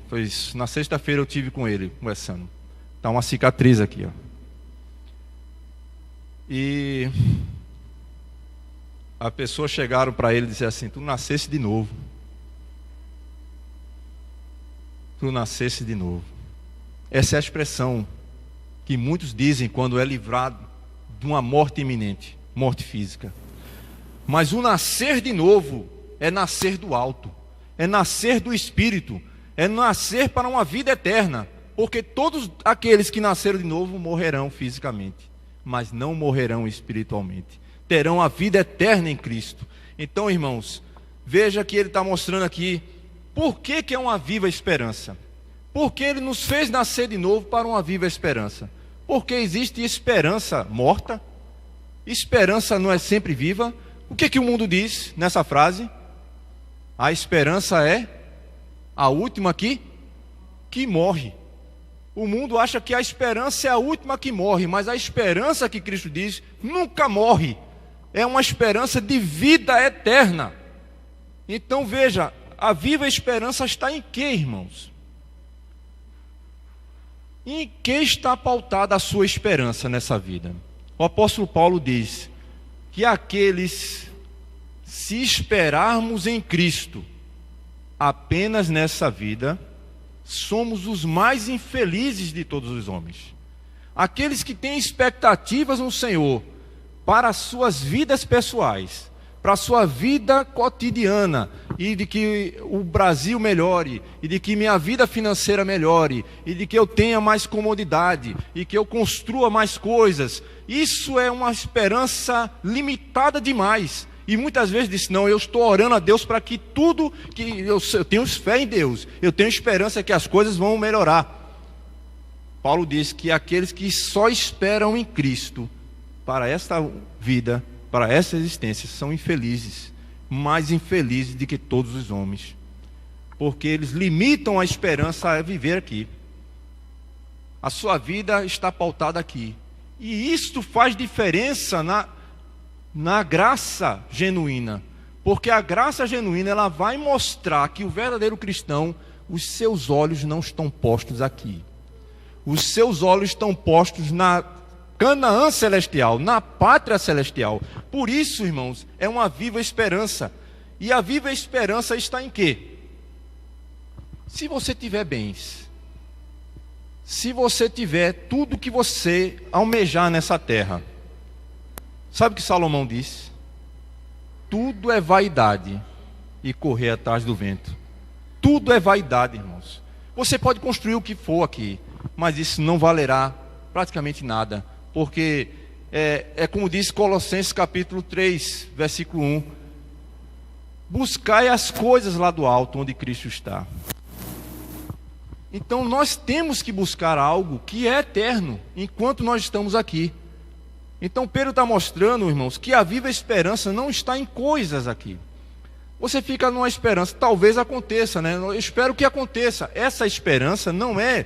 foi isso. Na sexta-feira eu tive com ele conversando. Está uma cicatriz aqui, ó. E a pessoa chegaram para ele e disseram assim: tu nascesse de novo. Tu nascesse de novo. Essa é a expressão que muitos dizem quando é livrado de uma morte iminente, morte física. Mas o nascer de novo é nascer do alto, é nascer do Espírito, é nascer para uma vida eterna, porque todos aqueles que nasceram de novo morrerão fisicamente, mas não morrerão espiritualmente, terão a vida eterna em Cristo. Então, irmãos, veja que ele está mostrando aqui por que é uma viva esperança. Porque ele nos fez nascer de novo para uma viva esperança. Porque existe esperança morta, esperança não é sempre viva. O que o mundo diz nessa frase? A esperança é a última que morre. O mundo acha que a esperança é a última que morre, mas a esperança que Cristo diz nunca morre. É uma esperança de vida eterna. Então veja, a viva esperança está em quê, irmãos? Em que está pautada a sua esperança nessa vida? O apóstolo Paulo diz que aqueles, se esperarmos em Cristo apenas nessa vida, somos os mais infelizes de todos os homens. Aqueles que têm expectativas no Senhor para as suas vidas pessoais, para a sua vida cotidiana, e de que o Brasil melhore, e de que minha vida financeira melhore, e de que eu tenha mais comodidade, e que eu construa mais coisas. Isso é uma esperança limitada demais. E muitas vezes diz: não, eu estou orando a Deus para que tudo, que eu tenho fé em Deus, eu tenho esperança que as coisas vão melhorar. Paulo diz que aqueles que só esperam em Cristo para esta vida, para essa existência, são infelizes, mais infelizes do que todos os homens, porque eles limitam a esperança a viver aqui. A sua vida está pautada aqui, e isto faz diferença na graça genuína, porque a graça genuína, ela vai mostrar que o verdadeiro cristão, os seus olhos não estão postos aqui, os seus olhos estão postos na Canaã celestial, na pátria celestial. Por isso, irmãos, é uma viva esperança. E a viva esperança está em quê? Se você tiver bens, se você tiver tudo que você almejar nessa terra, sabe o que Salomão diz? Tudo é vaidade e correr atrás do vento. Tudo é vaidade, irmãos. Você pode construir o que for aqui, mas isso não valerá praticamente nada. Porque é como diz Colossenses capítulo 3, versículo 1. Buscai as coisas lá do alto, onde Cristo está. Então nós temos que buscar algo que é eterno, enquanto nós estamos aqui. Então Pedro está mostrando, irmãos, que a viva esperança não está em coisas aqui. você fica numa esperança, talvez aconteça, né? Eu espero que aconteça. Essa esperança não é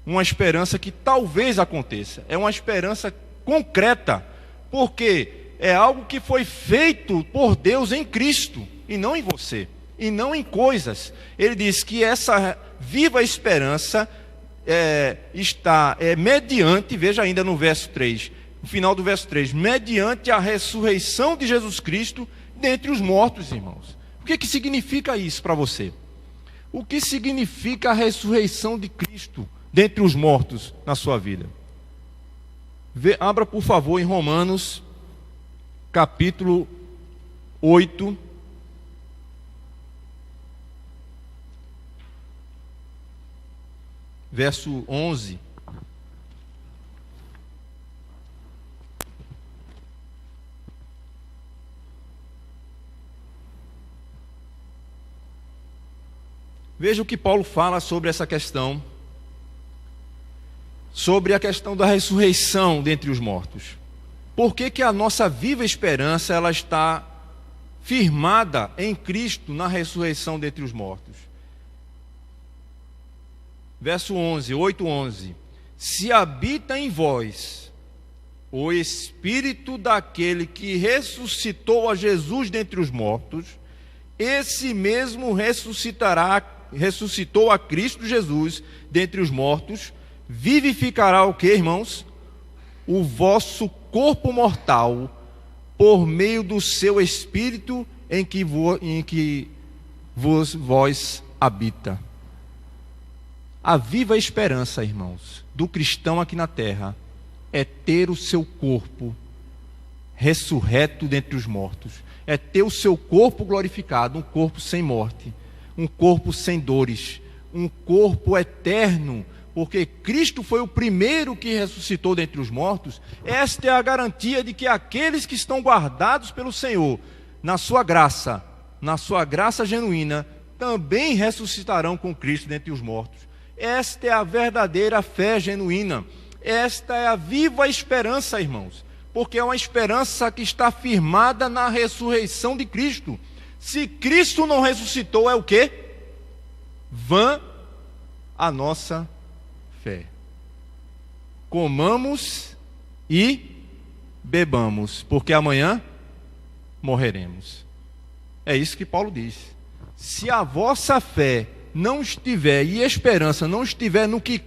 uma esperança que talvez aconteça, é uma esperança concreta, porque é algo que foi feito por Deus em Cristo, e não em você, e não em coisas. Ele diz que essa viva esperança está mediante, veja ainda no verso 3, no final do verso 3, mediante a ressurreição de Jesus Cristo dentre os mortos, irmãos. O que significa isso para você? O que significa a ressurreição de Cristo dentre os mortos na sua vida? Abra, por favor, em Romanos, capítulo 8. Verso 11. Veja o que Paulo fala sobre essa questão, sobre a questão da ressurreição dentre os mortos. Por que a nossa viva esperança ela está firmada em Cristo na ressurreição dentre os mortos? Verso 11, 8:11. Se habita em vós o Espírito daquele que ressuscitou a Jesus dentre os mortos, esse mesmo ressuscitou a Cristo Jesus dentre os mortos, vivificará o que, irmãos? O vosso corpo mortal, por meio do seu Espírito em que vós habita. A viva esperança, irmãos, do cristão aqui na terra é ter o seu corpo ressurreto dentre os mortos, é ter o seu corpo glorificado, um corpo sem morte, um corpo sem dores, um corpo eterno, porque Cristo foi o primeiro que ressuscitou dentre os mortos. Esta é a garantia de que aqueles que estão guardados pelo Senhor, na sua graça genuína, também ressuscitarão com Cristo dentre os mortos. Esta é a verdadeira fé genuína. Esta é a viva esperança, irmãos, porque é uma esperança que está firmada na ressurreição de Cristo. Se Cristo não ressuscitou, é o quê? Vã a nossa fé. Comamos e bebamos, porque amanhã morreremos. É isso que Paulo diz. Se a vossa fé não estiver, e a esperança não estiver no que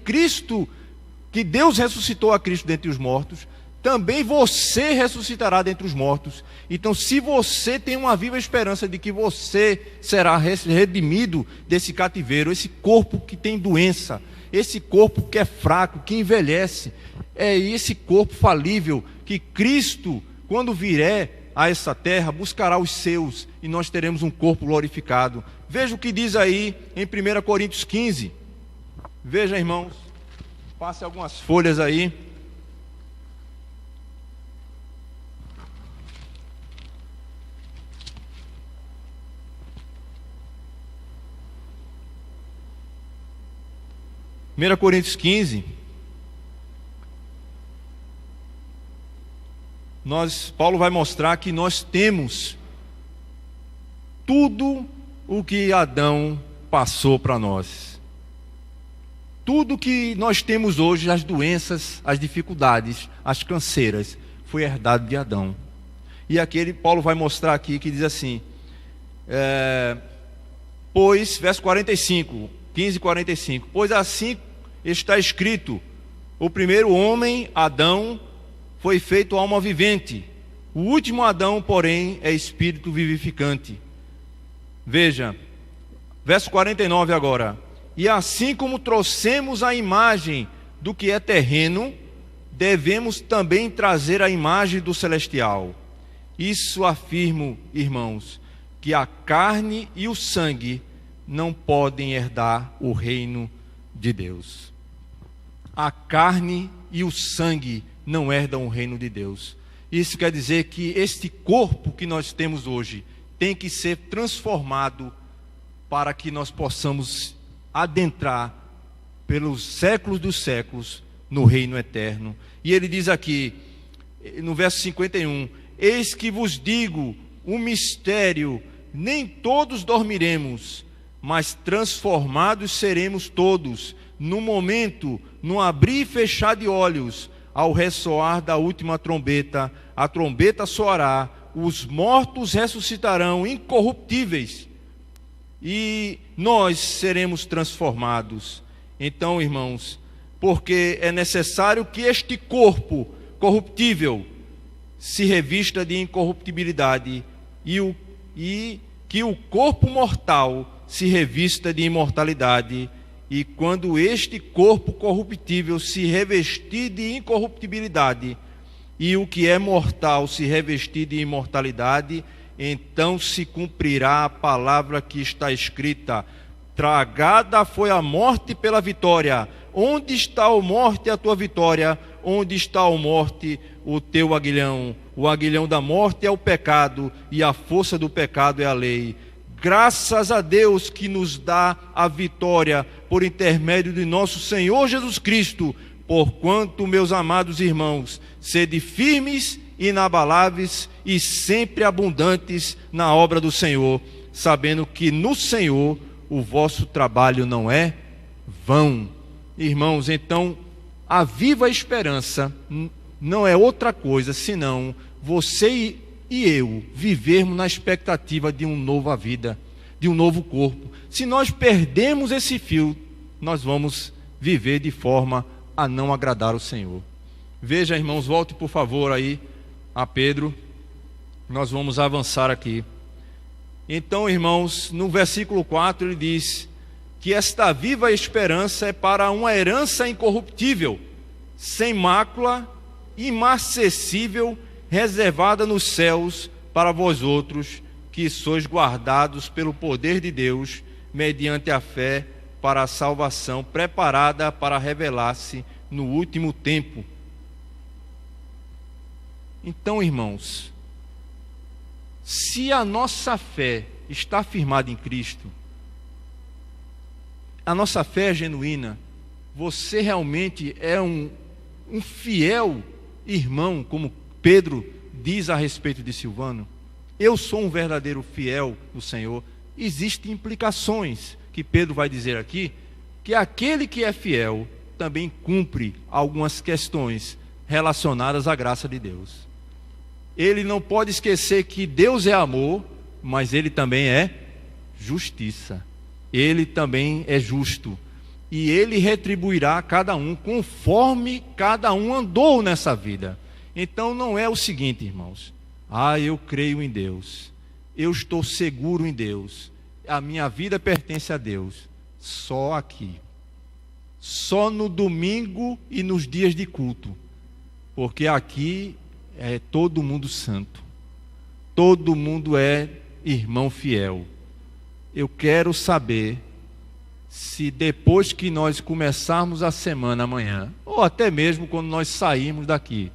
Deus ressuscitou a Cristo dentre os mortos, também você ressuscitará dentre os mortos. Então, se você tem uma viva esperança de que você será redimido desse cativeiro, esse corpo que tem doença, esse corpo que é fraco, que envelhece, é esse corpo falível que Cristo, quando vier a essa terra, buscará os seus, e nós teremos um corpo glorificado. Veja o que diz aí em 1 Coríntios 15. Veja, irmãos, passe algumas folhas aí. Primeira Coríntios 15. Paulo vai mostrar que nós temos tudo o que Adão passou para nós. Tudo que nós temos hoje, as doenças, as dificuldades, as canseiras, foi herdado de Adão. E aqui Paulo vai mostrar aqui que diz assim, verso 45, 15:45, pois assim está escrito, o primeiro homem, Adão, foi feito alma vivente, o último Adão, porém, é espírito vivificante. Veja, verso 49 agora, e assim como trouxemos a imagem do que é terreno, devemos também trazer a imagem do celestial. Isso afirmo, irmãos, que a carne e o sangue não podem herdar o reino de Deus. A carne e o sangue não herdam o reino de Deus. Isso quer dizer que este corpo que nós temos hoje tem que ser transformado para que nós possamos adentrar pelos séculos dos séculos no reino eterno. E ele diz aqui, no verso 51, eis que vos digo um mistério, nem todos dormiremos, mas transformados seremos todos, no momento, no abrir e fechar de olhos, ao ressoar da última trombeta. A trombeta soará, os mortos ressuscitarão incorruptíveis, e nós seremos transformados. Então, irmãos, porque é necessário que este corpo corruptível se revista de incorruptibilidade e que o corpo mortal se revista de imortalidade. E quando este corpo corruptível se revestir de incorruptibilidade e o que é mortal se revestir de imortalidade, então se cumprirá a palavra que está escrita: tragada foi a morte pela vitória. Onde está, a morte, a tua vitória? Onde está, a morte, o teu aguilhão? O aguilhão da morte é o pecado, e a força do pecado é a lei. Graças a Deus que nos dá a vitória por intermédio de nosso Senhor Jesus Cristo. Porquanto, meus amados irmãos, sede firmes, inabaláveis e sempre abundantes na obra do Senhor, sabendo que no Senhor o vosso trabalho não é vão. Irmãos, então, a viva esperança não é outra coisa senão você e eu vivermos na expectativa de uma nova vida, de um novo corpo. Se nós perdemos esse fio, nós vamos viver de forma a não agradar o Senhor. Veja, irmãos, volte por favor aí a Pedro. Nós vamos avançar aqui. Então, irmãos, no versículo 4 ele diz que esta viva esperança é para uma herança incorruptível, sem mácula, imarcessível, reservada nos céus para vós outros, que sois guardados pelo poder de Deus, mediante a fé, para a salvação, preparada para revelar-se no último tempo. Então, irmãos, se a nossa fé está firmada em Cristo, a nossa fé é genuína, você realmente é um fiel irmão, como Pedro diz a respeito de Silvano. Eu sou um verdadeiro fiel do Senhor. Existem implicações que Pedro vai dizer aqui, que aquele que é fiel também cumpre algumas questões relacionadas à graça de Deus. Ele não pode esquecer que Deus é amor, mas ele também é justiça. Ele também é justo. E ele retribuirá a cada um conforme cada um andou nessa vida. Então não é o seguinte, irmãos: eu creio em Deus, eu estou seguro em Deus, a minha vida pertence a Deus. Só aqui, só no domingo e nos dias de culto, porque aqui é todo mundo santo, todo mundo é irmão fiel. Eu quero saber se depois que nós começarmos a semana amanhã, ou até mesmo quando nós sairmos daqui,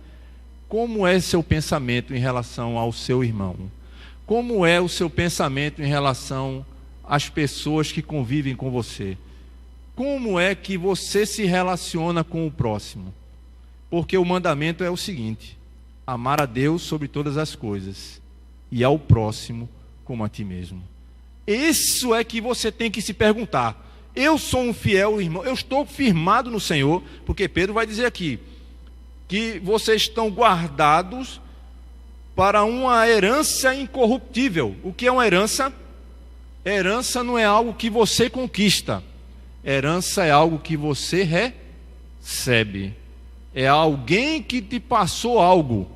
como é seu pensamento em relação ao seu irmão? Como é o seu pensamento em relação às pessoas que convivem com você? Como é que você se relaciona com o próximo? Porque o mandamento é o seguinte: amar a Deus sobre todas as coisas e ao próximo como a ti mesmo. Isso é que você tem que se perguntar. Eu sou um fiel irmão, eu estou firmado no Senhor, porque Pedro vai dizer aqui que vocês estão guardados para uma herança incorruptível. O que é uma herança? Herança não é algo que você conquista. Herança é algo que você recebe. É alguém que te passou algo.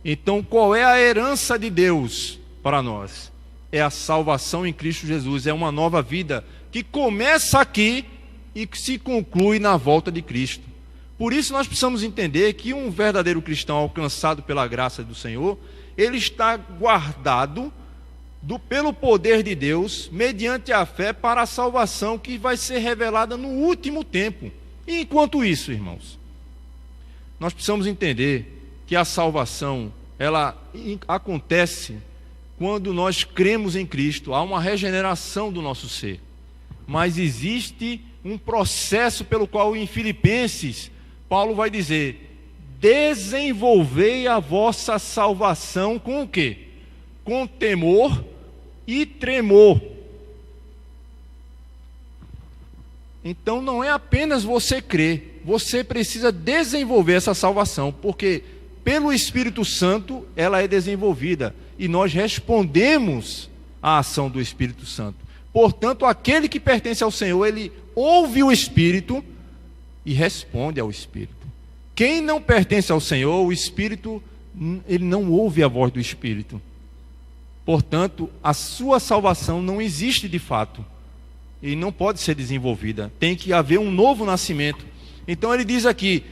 Então, qual é a herança de Deus para nós? É a salvação em Cristo Jesus. É uma nova vida que começa aqui e que se conclui na volta de Cristo. Por isso nós precisamos entender que um verdadeiro cristão alcançado pela graça do Senhor, ele está guardado pelo poder de Deus, mediante a fé, para a salvação que vai ser revelada no último tempo. E enquanto isso, irmãos, nós precisamos entender que a salvação, ela acontece quando nós cremos em Cristo. Há uma regeneração do nosso ser. Mas existe um processo pelo qual em Filipenses, Paulo vai dizer: desenvolvei a vossa salvação com o quê? Com temor e tremor. Então não é apenas você crer, você precisa desenvolver essa salvação, porque pelo Espírito Santo ela é desenvolvida e nós respondemos à ação do Espírito Santo. Portanto, aquele que pertence ao Senhor, ele ouve o Espírito e responde ao Espírito. Quem não pertence ao Senhor, o Espírito, ele não ouve a voz do Espírito. Portanto, a sua salvação não existe de fato e não pode ser desenvolvida. Tem que haver um novo nascimento. Então ele diz aqui,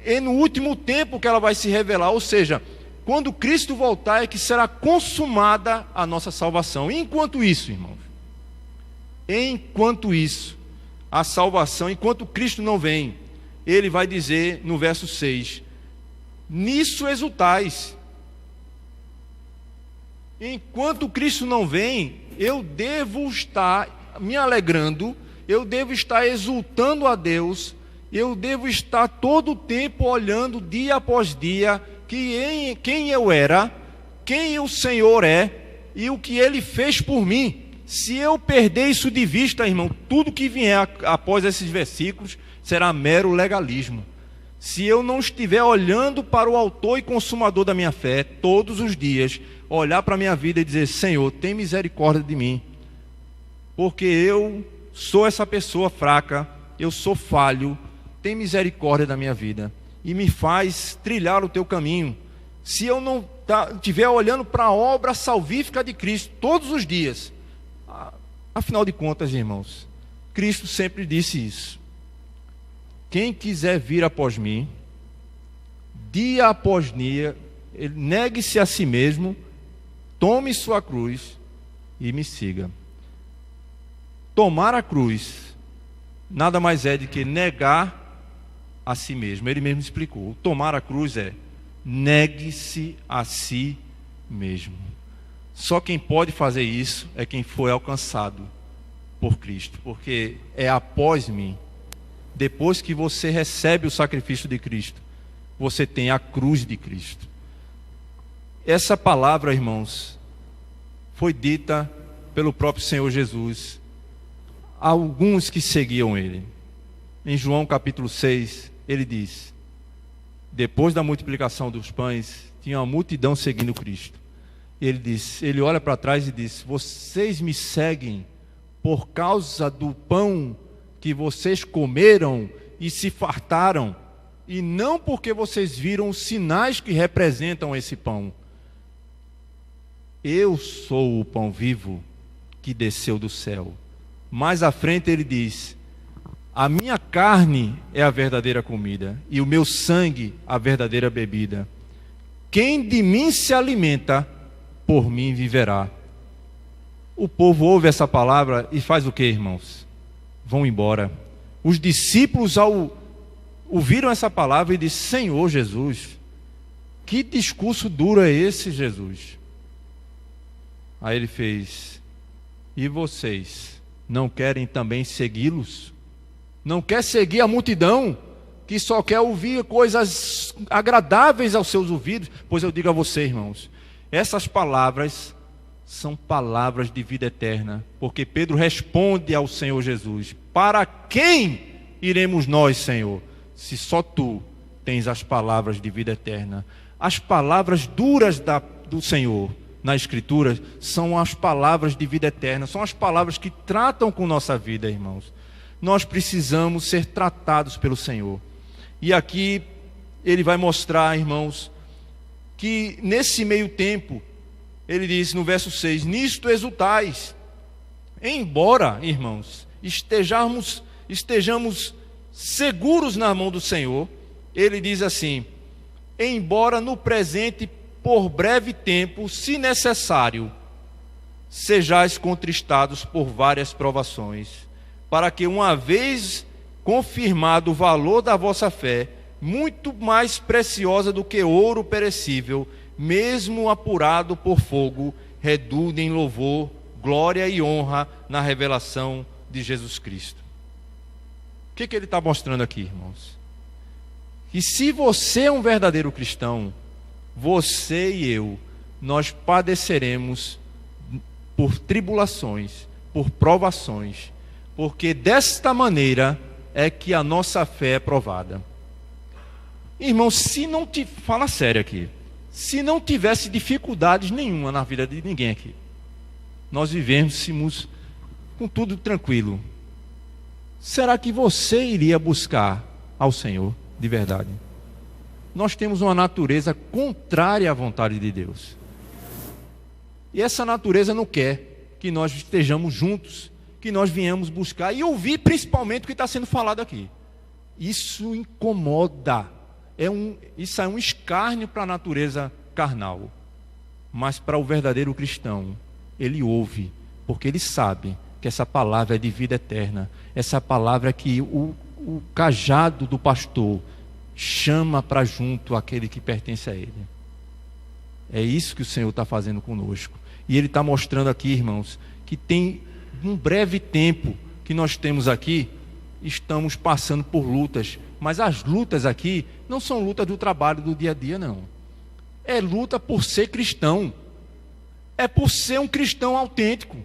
é no último tempo que ela vai se revelar, ou seja, quando Cristo voltar é que será consumada a nossa salvação. E enquanto isso, irmãos, a salvação, enquanto Cristo não vem, ele vai dizer no verso 6, nisso exultais. Enquanto Cristo não vem, eu devo estar me alegrando, eu devo estar exultando a Deus, eu devo estar todo o tempo olhando dia após dia quem eu era, quem o Senhor é e o que Ele fez por mim. Se eu perder isso de vista, irmão, tudo que vier após esses versículos será mero legalismo. Se eu não estiver olhando para o autor e consumador da minha fé todos os dias, olhar para a minha vida e dizer, Senhor, tem misericórdia de mim, porque eu sou essa pessoa fraca, eu sou falho, tem misericórdia da minha vida e me faz trilhar o teu caminho. Se eu não estiver olhando para a obra salvífica de Cristo todos os dias, afinal de contas, irmãos, Cristo sempre disse isso. Quem quiser vir após mim, dia após dia, negue-se a si mesmo, tome sua cruz e me siga. Tomar a cruz nada mais é do que negar a si mesmo. Ele mesmo explicou. Tomar a cruz é negue-se a si mesmo. Só quem pode fazer isso é quem foi alcançado por Cristo, porque é após mim. Depois que você recebe o sacrifício de Cristo, você tem a cruz de Cristo. Essa palavra, irmãos, foi dita pelo próprio Senhor Jesus a alguns que seguiam Ele. Em João capítulo 6, ele diz, depois da multiplicação dos pães, tinha uma multidão seguindo Cristo. Ele olha para trás e diz, vocês me seguem por causa do pão que vocês comeram e se fartaram, e não porque vocês viram os sinais que representam esse pão. Eu sou o pão vivo que desceu do céu. Mais à frente ele diz, a minha carne é a verdadeira comida, e o meu sangue a verdadeira bebida. Quem de mim se alimenta, por mim viverá. O povo ouve essa palavra e faz o que, irmãos? Vão embora. Os discípulos, ouviram essa palavra e disseram, Senhor Jesus, que discurso duro é esse, Jesus? Aí ele fez, e vocês não querem também segui-los? Não quer seguir a multidão que só quer ouvir coisas agradáveis aos seus ouvidos? Pois eu digo a você, irmãos, essas palavras são palavras de vida eterna, porque Pedro responde ao Senhor Jesus, para quem iremos nós, Senhor, se só tu tens as palavras de vida eterna? As palavras duras do Senhor na Escritura são as palavras de vida eterna, são as palavras que tratam com nossa vida, irmãos. Nós precisamos ser tratados pelo Senhor. E aqui ele vai mostrar, irmãos, que nesse meio tempo, ele diz no verso 6, nisto exultais. Embora, irmãos, estejamos seguros na mão do Senhor, ele diz assim, embora no presente, por breve tempo, se necessário, sejais contristados por várias provações, para que uma vez confirmado o valor da vossa fé, muito mais preciosa do que ouro perecível, mesmo apurado por fogo, redunde em louvor, glória e honra na revelação de Jesus Cristo. O que ele está mostrando aqui, irmãos? Que se você é um verdadeiro cristão, você e eu, nós padeceremos por tribulações, por provações, porque desta maneira é que a nossa fé é provada. Irmão, fala sério aqui, se não tivesse dificuldades nenhuma na vida de ninguém aqui, nós vivêssemos com tudo tranquilo, será que você iria buscar ao Senhor de verdade? Nós temos uma natureza contrária à vontade de Deus. E essa natureza não quer que nós estejamos juntos, que nós viemos buscar e ouvir principalmente o que está sendo falado aqui. Isso incomoda. Isso é um escárnio para a natureza carnal. Mas para o verdadeiro cristão, ele ouve, porque ele sabe que essa palavra é de vida eterna. Essa palavra que o cajado do pastor chama para junto aquele que pertence a ele. É isso que o Senhor está fazendo conosco. E Ele está mostrando aqui, irmãos, que tem um breve tempo que nós temos aqui, estamos passando por lutas. Mas as lutas aqui não são lutas do trabalho do dia a dia, não. É luta por ser cristão. É por ser um cristão autêntico.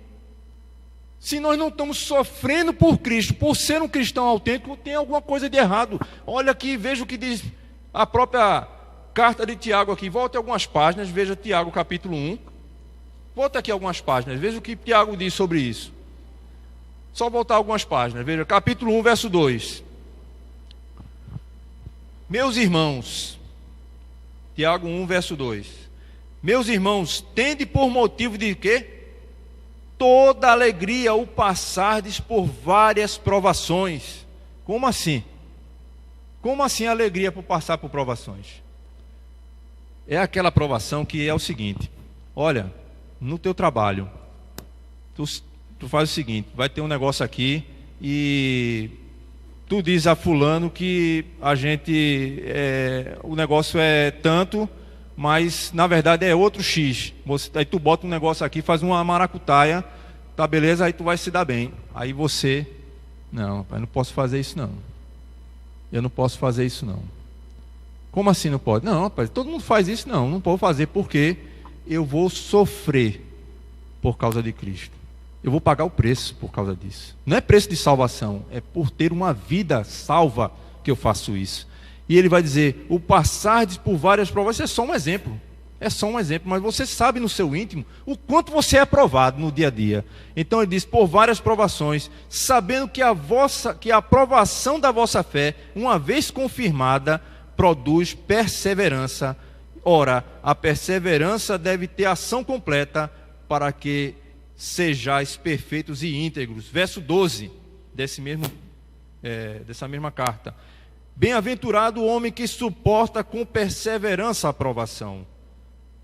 Se nós não estamos sofrendo por Cristo, por ser um cristão autêntico, tem alguma coisa de errado. Olha aqui, veja o que diz a própria carta de Tiago aqui. Volte algumas páginas, veja Tiago capítulo 1. Volte aqui algumas páginas, veja o que Tiago diz sobre isso. Só voltar algumas páginas, veja capítulo 1, verso 2. Meus irmãos, Tiago 1, verso 2. Meus irmãos, tende por motivo de quê? Toda alegria o passardes por várias provações. Como assim? Como assim alegria por passar por provações? É aquela provação que é o seguinte: olha, no teu trabalho, tu faz o seguinte, vai ter um negócio aqui e tu diz a fulano que o negócio é tanto, mas na verdade é outro X. Aí tu bota um negócio aqui, faz uma maracutaia, tá beleza, aí tu vai se dar bem. Aí você, não, rapaz, não posso fazer isso não. Eu não posso fazer isso não. Como assim não pode? Não, rapaz, todo mundo faz isso não posso fazer porque eu vou sofrer por causa de Cristo. Eu vou pagar o preço por causa disso. Não é preço de salvação, é por ter uma vida salva que eu faço isso. E ele vai dizer, o passardes por várias provas, isso é só um exemplo. É só um exemplo, mas você sabe no seu íntimo o quanto você é aprovado no dia a dia. Então ele diz, por várias provações, sabendo que a aprovação da vossa fé, uma vez confirmada, produz perseverança. Ora, a perseverança deve ter ação completa para que sejais perfeitos e íntegros. Verso 12 dessa mesma carta. Bem-aventurado o homem que suporta com perseverança a aprovação,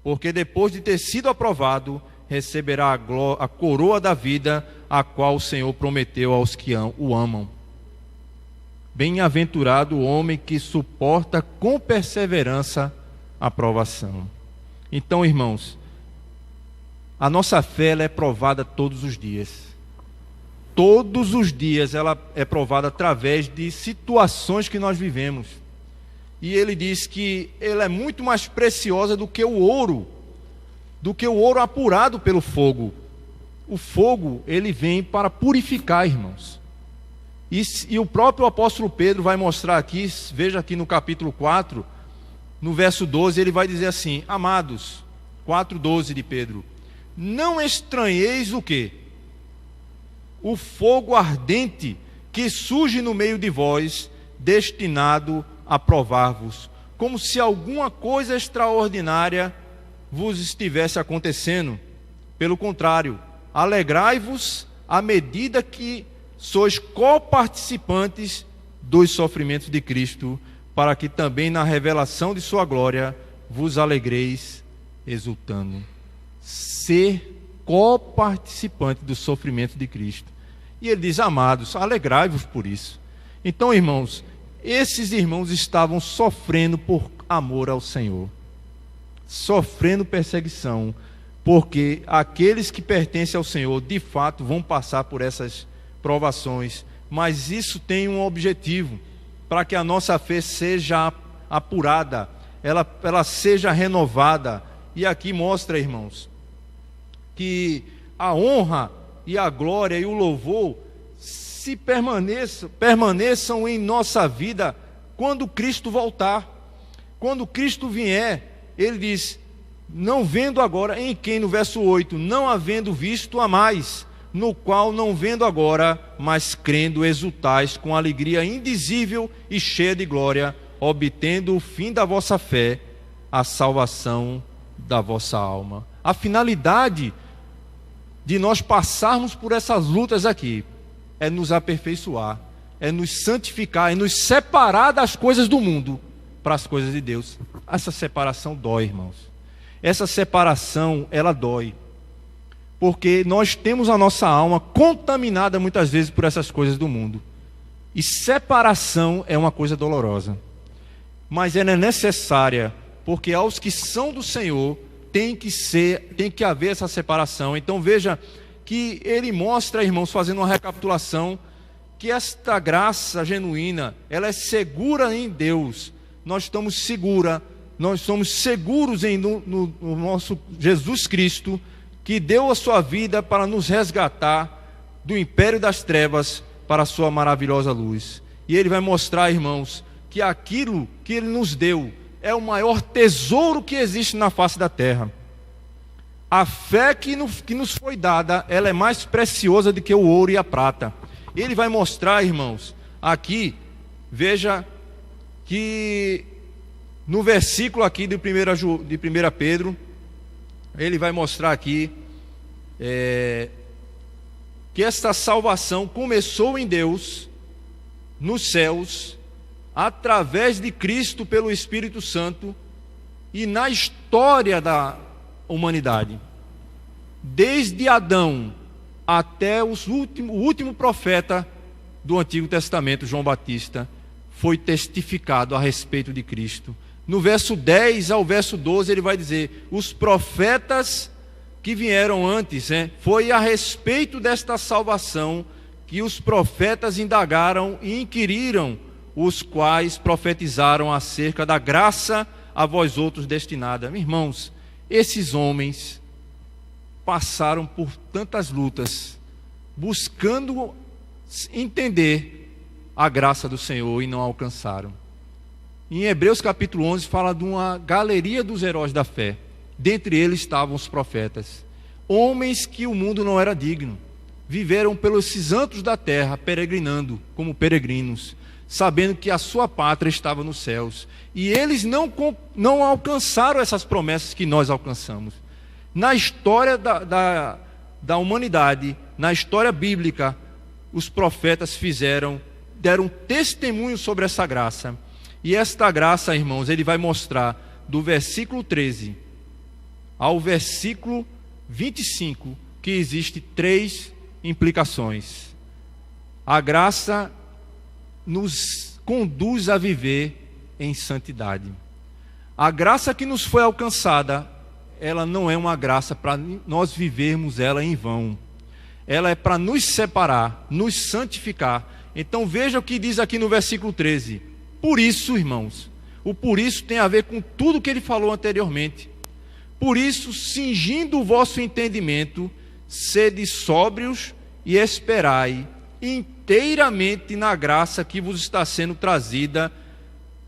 porque depois de ter sido aprovado, receberá a coroa da vida, a qual o Senhor prometeu aos que o amam. Bem-aventurado o homem que suporta com perseverança a aprovação. Então, irmãos, a nossa fé ela é provada todos os dias. Todos os dias ela é provada através de situações que nós vivemos. E ele diz que ela é muito mais preciosa do que o ouro apurado pelo fogo. O fogo, ele vem para purificar, irmãos. E o próprio apóstolo Pedro vai mostrar aqui, veja aqui no capítulo 4, no verso 12, ele vai dizer assim: amados, 4:12 de Pedro, não estranheis o quê? O fogo ardente que surge no meio de vós, destinado a provar-vos, como se alguma coisa extraordinária vos estivesse acontecendo. Pelo contrário, alegrai-vos à medida que sois coparticipantes dos sofrimentos de Cristo, para que também na revelação de sua glória vos alegreis exultando. Ser coparticipante do sofrimento de Cristo. E ele diz, amados, alegrai-vos por isso. Então, irmãos, esses irmãos estavam sofrendo por amor ao Senhor, sofrendo perseguição, porque aqueles que pertencem ao Senhor, de fato, vão passar por essas provações, mas isso tem um objetivo, para que a nossa fé seja apurada, ela seja renovada. E aqui mostra, irmãos, que a honra e a glória e o louvor se permaneçam em nossa vida quando Cristo voltar. Quando Cristo vier, ele diz: não vendo agora, em quem, no verso 8, não havendo visto a mais, no qual não vendo agora, mas crendo exultais com alegria indizível e cheia de glória, obtendo o fim da vossa fé, a salvação da vossa alma. A finalidade de nós passarmos por essas lutas aqui é nos aperfeiçoar, é nos santificar, é nos separar das coisas do mundo para as coisas de Deus. Essa separação dói, irmãos. Essa separação, ela dói. Porque nós temos a nossa alma contaminada muitas vezes por essas coisas do mundo. E separação é uma coisa dolorosa. Mas ela é necessária, porque aos que são do Senhor tem que haver essa separação. Então veja que ele mostra, irmãos, fazendo uma recapitulação, que esta graça genuína, ela é segura em Deus. Nós somos seguros no nosso Jesus Cristo, que deu a sua vida para nos resgatar do império das trevas para a sua maravilhosa luz. E ele vai mostrar, irmãos, que aquilo que ele nos deu é o maior tesouro que existe na face da terra. A fé que nos foi dada, ela é mais preciosa do que o ouro e a prata. Ele vai mostrar, irmãos, aqui, veja que no versículo aqui de 1 Pedro, ele vai mostrar aqui que esta salvação começou em Deus, nos céus, através de Cristo pelo Espírito Santo e na história da humanidade. Desde Adão até o último profeta do Antigo Testamento, João Batista, foi testificado a respeito de Cristo. No verso 10 ao verso 12 ele vai dizer: os profetas que vieram antes, foi a respeito desta salvação que os profetas indagaram e inquiriram, os quais profetizaram acerca da graça a vós outros destinada. Irmãos, esses homens passaram por tantas lutas, buscando entender a graça do Senhor e não alcançaram. Em Hebreus capítulo 11 fala de uma galeria dos heróis da fé. Dentre eles estavam os profetas, homens que o mundo não era digno. Viveram pelos cisantos da terra, peregrinando como peregrinos, sabendo que a sua pátria estava nos céus. E eles não alcançaram essas promessas que nós alcançamos. Na história da humanidade, na história bíblica, os profetas deram testemunho sobre essa graça. E esta graça, irmãos, ele vai mostrar do versículo 13 ao versículo 25, que existe 3 implicações. A graça nos conduz a viver em santidade. A graça que nos foi alcançada, ela não é uma graça para nós vivermos ela em vão. Ela é para nos separar, nos santificar. Então veja o que diz aqui no versículo 13. Por isso, irmãos, o por isso tem a ver com tudo que ele falou anteriormente. Por isso, cingindo o vosso entendimento, sede sóbrios e esperai inteiramente na graça que vos está sendo trazida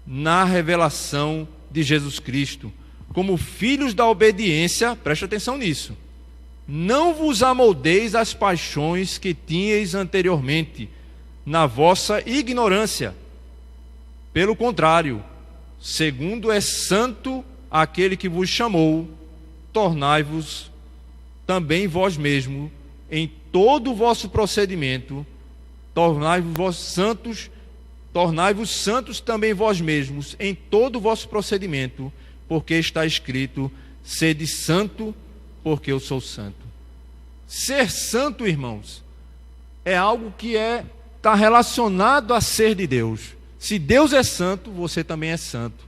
na revelação de Jesus Cristo. Como filhos da obediência, preste atenção nisso, não vos amoldeis às paixões que tinhais anteriormente, na vossa ignorância. Pelo contrário, segundo é santo aquele que vos chamou, tornai-vos também vós mesmos em todo o vosso procedimento, tornai-vos santos também vós mesmos em todo o vosso procedimento, porque está escrito: sede santo, porque eu sou santo. Ser santo, irmãos, é algo que está relacionado a ser de Deus. Se Deus é santo, você também é santo.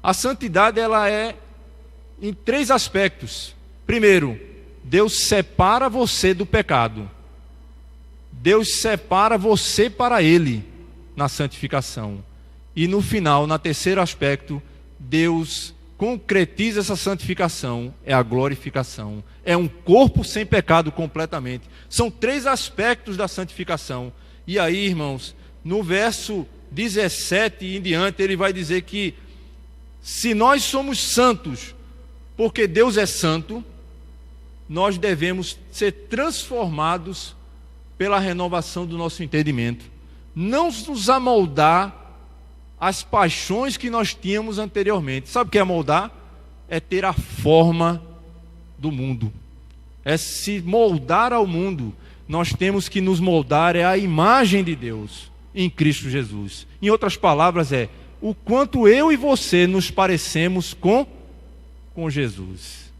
A santidade, ela é em 3 aspectos. Primeiro, Deus separa você do pecado. Deus separa você para Ele na santificação. E no final, no terceiro aspecto, Deus concretiza essa santificação é a glorificação. É um corpo sem pecado completamente. São 3 aspectos da santificação. E aí, irmãos, no verso 17 e em diante, ele vai dizer que se nós somos santos porque Deus é santo, nós devemos ser transformados pela renovação do nosso entendimento. Não nos amoldar às paixões que nós tínhamos anteriormente. Sabe o que é amoldar? É ter a forma do mundo. É se moldar ao mundo. Nós temos que nos moldar à imagem de Deus em Cristo Jesus. Em outras palavras, é o quanto eu e você nos parecemos com Jesus.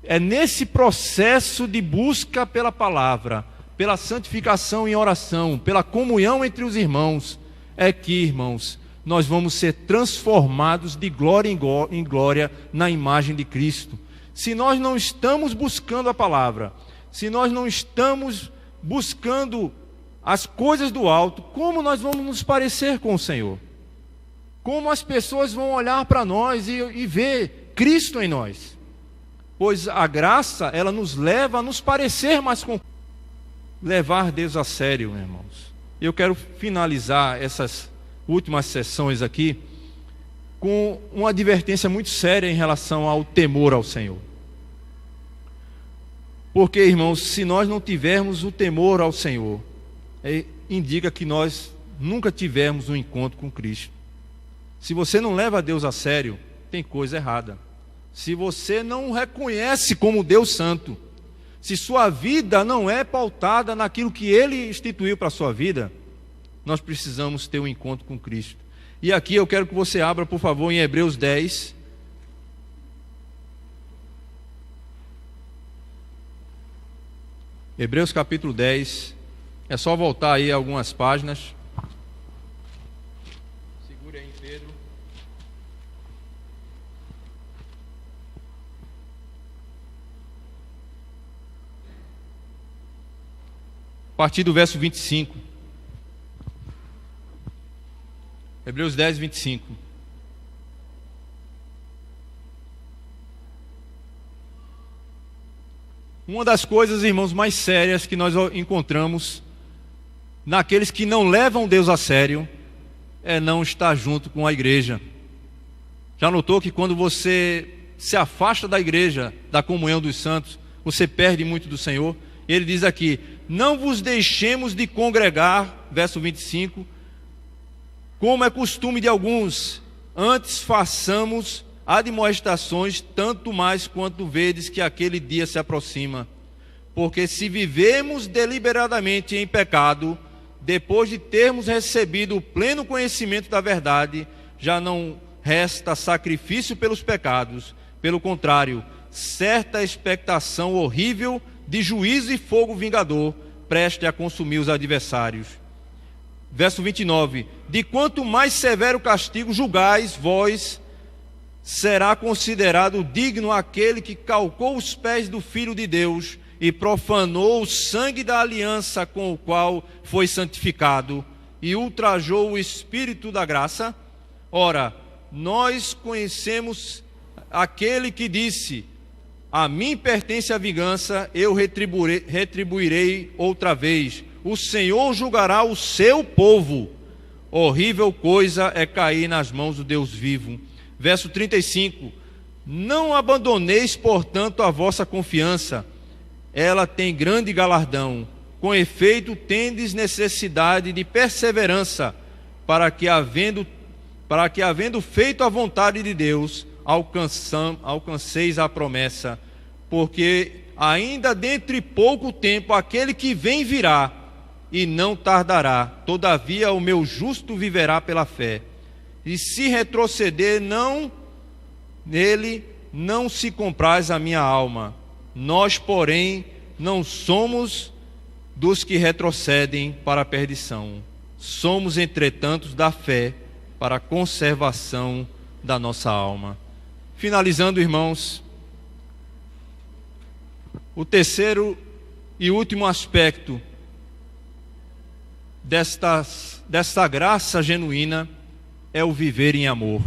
É nesse processo de busca pela palavra, pela santificação em oração, pela comunhão entre os irmãos, é que, irmãos, nós vamos ser transformados de glória em glória na imagem de Cristo. Se nós não estamos buscando a palavra, se nós não estamos buscando as coisas do alto, como nós vamos nos parecer com o Senhor? Como as pessoas vão olhar para nós e ver Cristo em nós? Pois a graça, ela nos leva a nos parecer mais com levar Deus a sério, irmãos. Eu quero finalizar essas últimas sessões aqui com uma advertência muito séria em relação ao temor ao Senhor. Porque, irmãos, se nós não tivermos o temor ao Senhor, indica que nós nunca tivemos um encontro com Cristo. Se você não leva Deus a sério, tem coisa errada. Se você não o reconhece como Deus Santo, se sua vida não é pautada naquilo que Ele instituiu para a sua vida, nós precisamos ter um encontro com Cristo. E aqui eu quero que você abra, por favor, em Hebreus 10. Hebreus capítulo 10. É só voltar aí algumas páginas. Segure aí, Pedro. A partir do verso 25. Hebreus 10, 25. Uma das coisas, irmãos, mais sérias que nós encontramos naqueles que não levam Deus a sério é não estar junto com a igreja. Já notou que quando você se afasta da igreja, da comunhão dos santos, você perde muito do Senhor? Ele diz aqui: não vos deixemos de congregar, verso 25, como é costume de alguns, antes façamos admoestações, tanto mais quanto vedes que aquele dia se aproxima. Porque se vivemos deliberadamente em pecado, depois de termos recebido o pleno conhecimento da verdade, já não resta sacrifício pelos pecados. Pelo contrário, certa expectação horrível de juízo e fogo vingador, preste a consumir os adversários. Verso 29, de quanto mais severo castigo julgais vós, será considerado digno aquele que calcou os pés do Filho de Deus e profanou o sangue da aliança com o qual foi santificado e ultrajou o Espírito da graça. Ora, nós conhecemos aquele que disse: a mim pertence a vingança, eu retribuirei outra vez. O Senhor julgará o seu povo. Horrível coisa é cair nas mãos do Deus vivo. Verso 35. Não abandoneis, portanto, a vossa confiança. Ela tem grande galardão. Com efeito, tendes necessidade de perseverança, para que havendo feito a vontade de Deus, alcanceis a promessa. Porque ainda dentro de pouco tempo aquele que vem virá, e não tardará. Todavia o meu justo viverá pela fé. E se retroceder, nele não se compraz a minha alma. Nós, porém, não somos dos que retrocedem para a perdição. Somos, entretanto, da fé para a conservação da nossa alma. Finalizando, irmãos, o terceiro e último aspecto desta graça genuína é o viver em amor.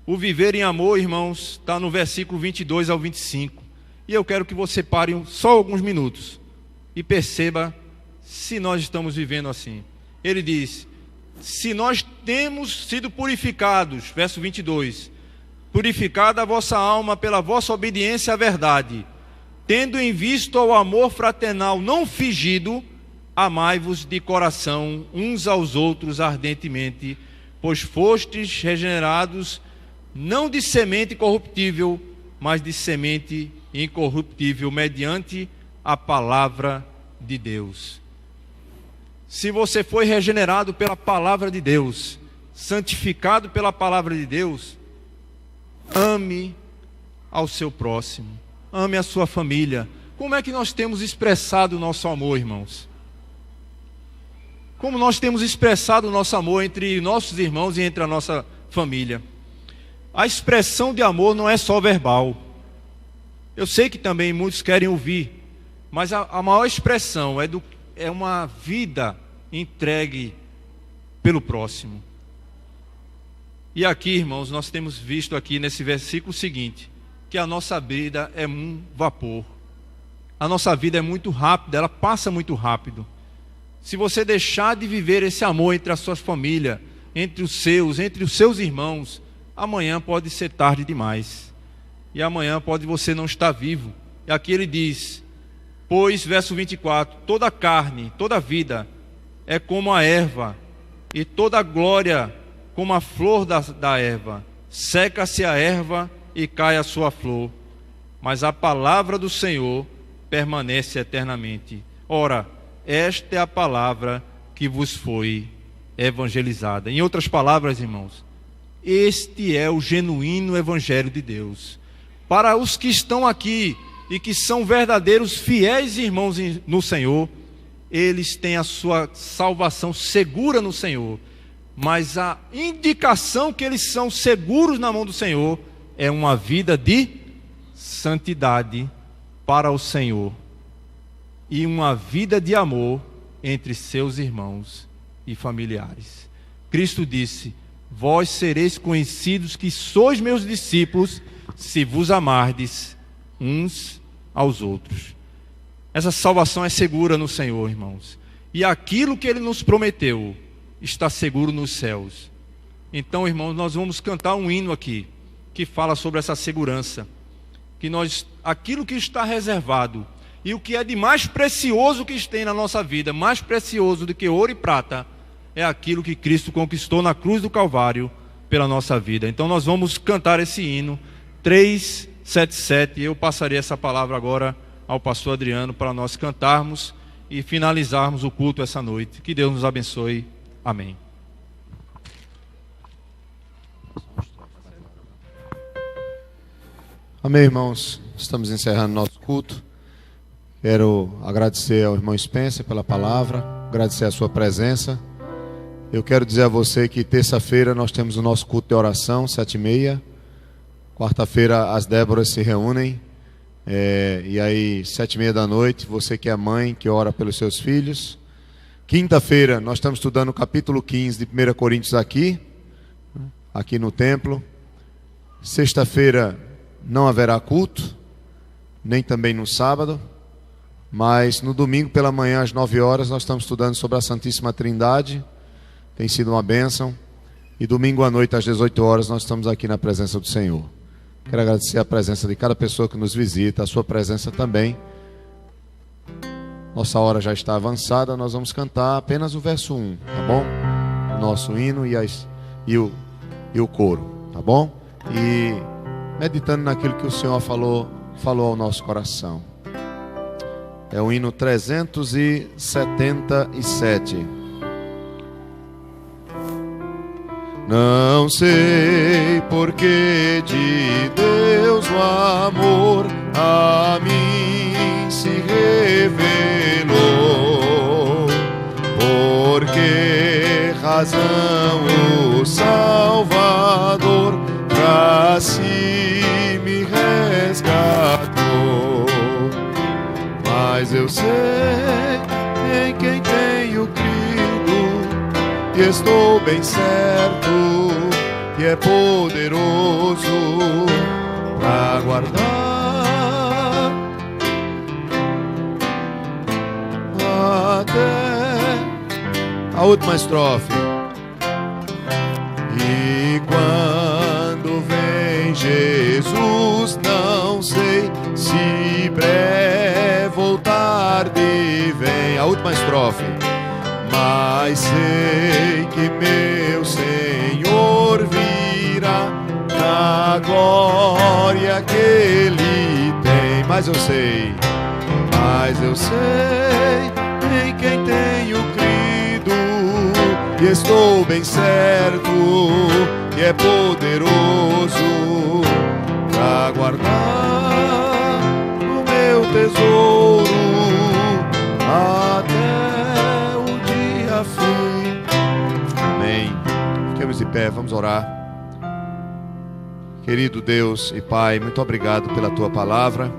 O viver em amor, irmãos, está no versículo 22 ao 25. E eu quero que você pare só alguns minutos e perceba se nós estamos vivendo assim. Ele diz: se nós temos sido purificados, verso 22, purificada a vossa alma pela vossa obediência à verdade, tendo em vista o amor fraternal não fingido, amai-vos de coração uns aos outros ardentemente, pois fostes regenerados não de semente corruptível, mas de semente incorruptível, mediante a palavra de Deus. Se você foi regenerado pela palavra de Deus, santificado pela palavra de Deus, ame ao seu próximo, ame a sua família. Como é que nós temos expressado o nosso amor, irmãos? Como nós temos expressado o nosso amor entre nossos irmãos e entre a nossa família? A expressão de amor não é só verbal. Eu sei que também muitos querem ouvir, mas a maior expressão é uma vida entregue pelo próximo. E aqui, irmãos, nós temos visto aqui nesse versículo seguinte, que a nossa vida é um vapor. A nossa vida é muito rápida, ela passa muito rápido. Se você deixar de viver esse amor entre a sua família, entre os seus irmãos, amanhã pode ser tarde demais. E amanhã pode você não estar vivo. E aqui ele diz, pois, verso 24, toda carne, toda vida é como a erva, e toda glória como a flor da erva. Seca-se a erva e cai a sua flor, mas a palavra do Senhor permanece eternamente. Ora, esta é a palavra que vos foi evangelizada. Em outras palavras, irmãos, este é o genuíno evangelho de Deus. Para os que estão aqui e que são verdadeiros fiéis irmãos no Senhor, eles têm a sua salvação segura no Senhor. Mas a indicação que eles são seguros na mão do Senhor é uma vida de santidade para o Senhor e uma vida de amor entre seus irmãos e familiares. Cristo disse: vós sereis conhecidos que sois meus discípulos, se vos amardes uns aos outros. Essa salvação é segura no Senhor, irmãos. E aquilo que Ele nos prometeu está seguro nos céus. Então, irmãos, nós vamos cantar um hino aqui que fala sobre essa segurança. Que aquilo que está reservado e o que é de mais precioso que tem na nossa vida, mais precioso do que ouro e prata, é aquilo que Cristo conquistou na cruz do Calvário pela nossa vida. Então nós vamos cantar esse hino 377, e eu passarei essa palavra agora ao pastor Adriano para nós cantarmos e finalizarmos o culto essa noite. Que Deus nos abençoe. Amém. Amém, irmãos. Estamos encerrando nosso culto. Quero agradecer ao irmão Spencer pela palavra, agradecer a sua presença. Eu quero dizer a você que terça-feira nós temos o nosso culto de oração, 7h30. Quarta-feira as Déboras se reúnem. E aí, 7h30 da noite, você que é mãe, que ora pelos seus filhos. Quinta-feira nós estamos estudando o capítulo 15 de 1 Coríntios aqui no templo. Sexta-feira não haverá culto, nem também no sábado. Mas no domingo pela manhã às 9h nós estamos estudando sobre a Santíssima Trindade. Tem sido uma bênção. E domingo à noite às 18h nós estamos aqui na presença do Senhor. Quero agradecer a presença de cada pessoa que nos visita, a sua presença também. Nossa hora já está avançada, nós vamos cantar apenas o verso 1, tá bom? O nosso hino e o coro, tá bom? E meditando naquilo que o Senhor falou ao nosso coração. É o hino 377. Não sei porque de Deus o amor a mim se revelou, por que razão o Salvador pra si me resgatou. Mas eu sei em quem tenho crido, e estou bem certo que é poderoso para guardar até a última estrofe. E quando vem Jesus, não sei se breve ou tarde vem. A última estrofe. Mas sei que meu Senhor virá na glória que Ele tem. Mas eu sei em quem tenho crido, e estou bem certo que é poderoso para guardar o meu tesouro até o dia fim. Amém. Fiquemos de pé, vamos orar. Querido Deus e Pai, muito obrigado pela Tua palavra.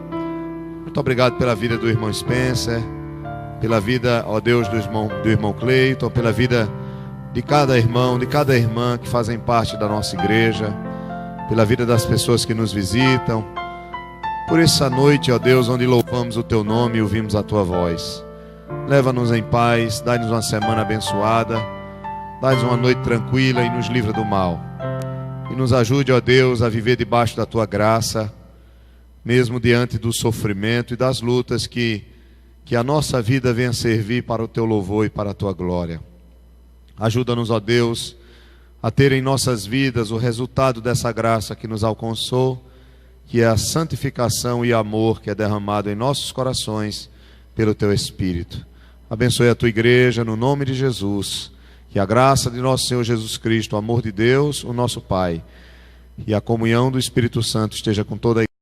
Muito obrigado pela vida do irmão Spencer, pela vida, ó Deus, do irmão Cleiton, pela vida de cada irmão, de cada irmã que fazem parte da nossa igreja, pela vida das pessoas que nos visitam, por essa noite, ó Deus, onde louvamos o Teu nome e ouvimos a Tua voz. Leva-nos em paz, dá-nos uma semana abençoada, dá-nos uma noite tranquila e nos livra do mal. E nos ajude, ó Deus, a viver debaixo da Tua graça, mesmo diante do sofrimento e das lutas, que a nossa vida venha servir para o Teu louvor e para a Tua glória. Ajuda-nos, ó Deus, a ter em nossas vidas o resultado dessa graça que nos alcançou, que é a santificação e amor que é derramado em nossos corações pelo Teu Espírito. Abençoe a Tua igreja no nome de Jesus. Que a graça de nosso Senhor Jesus Cristo, o amor de Deus, o nosso Pai, e a comunhão do Espírito Santo esteja com toda a igreja.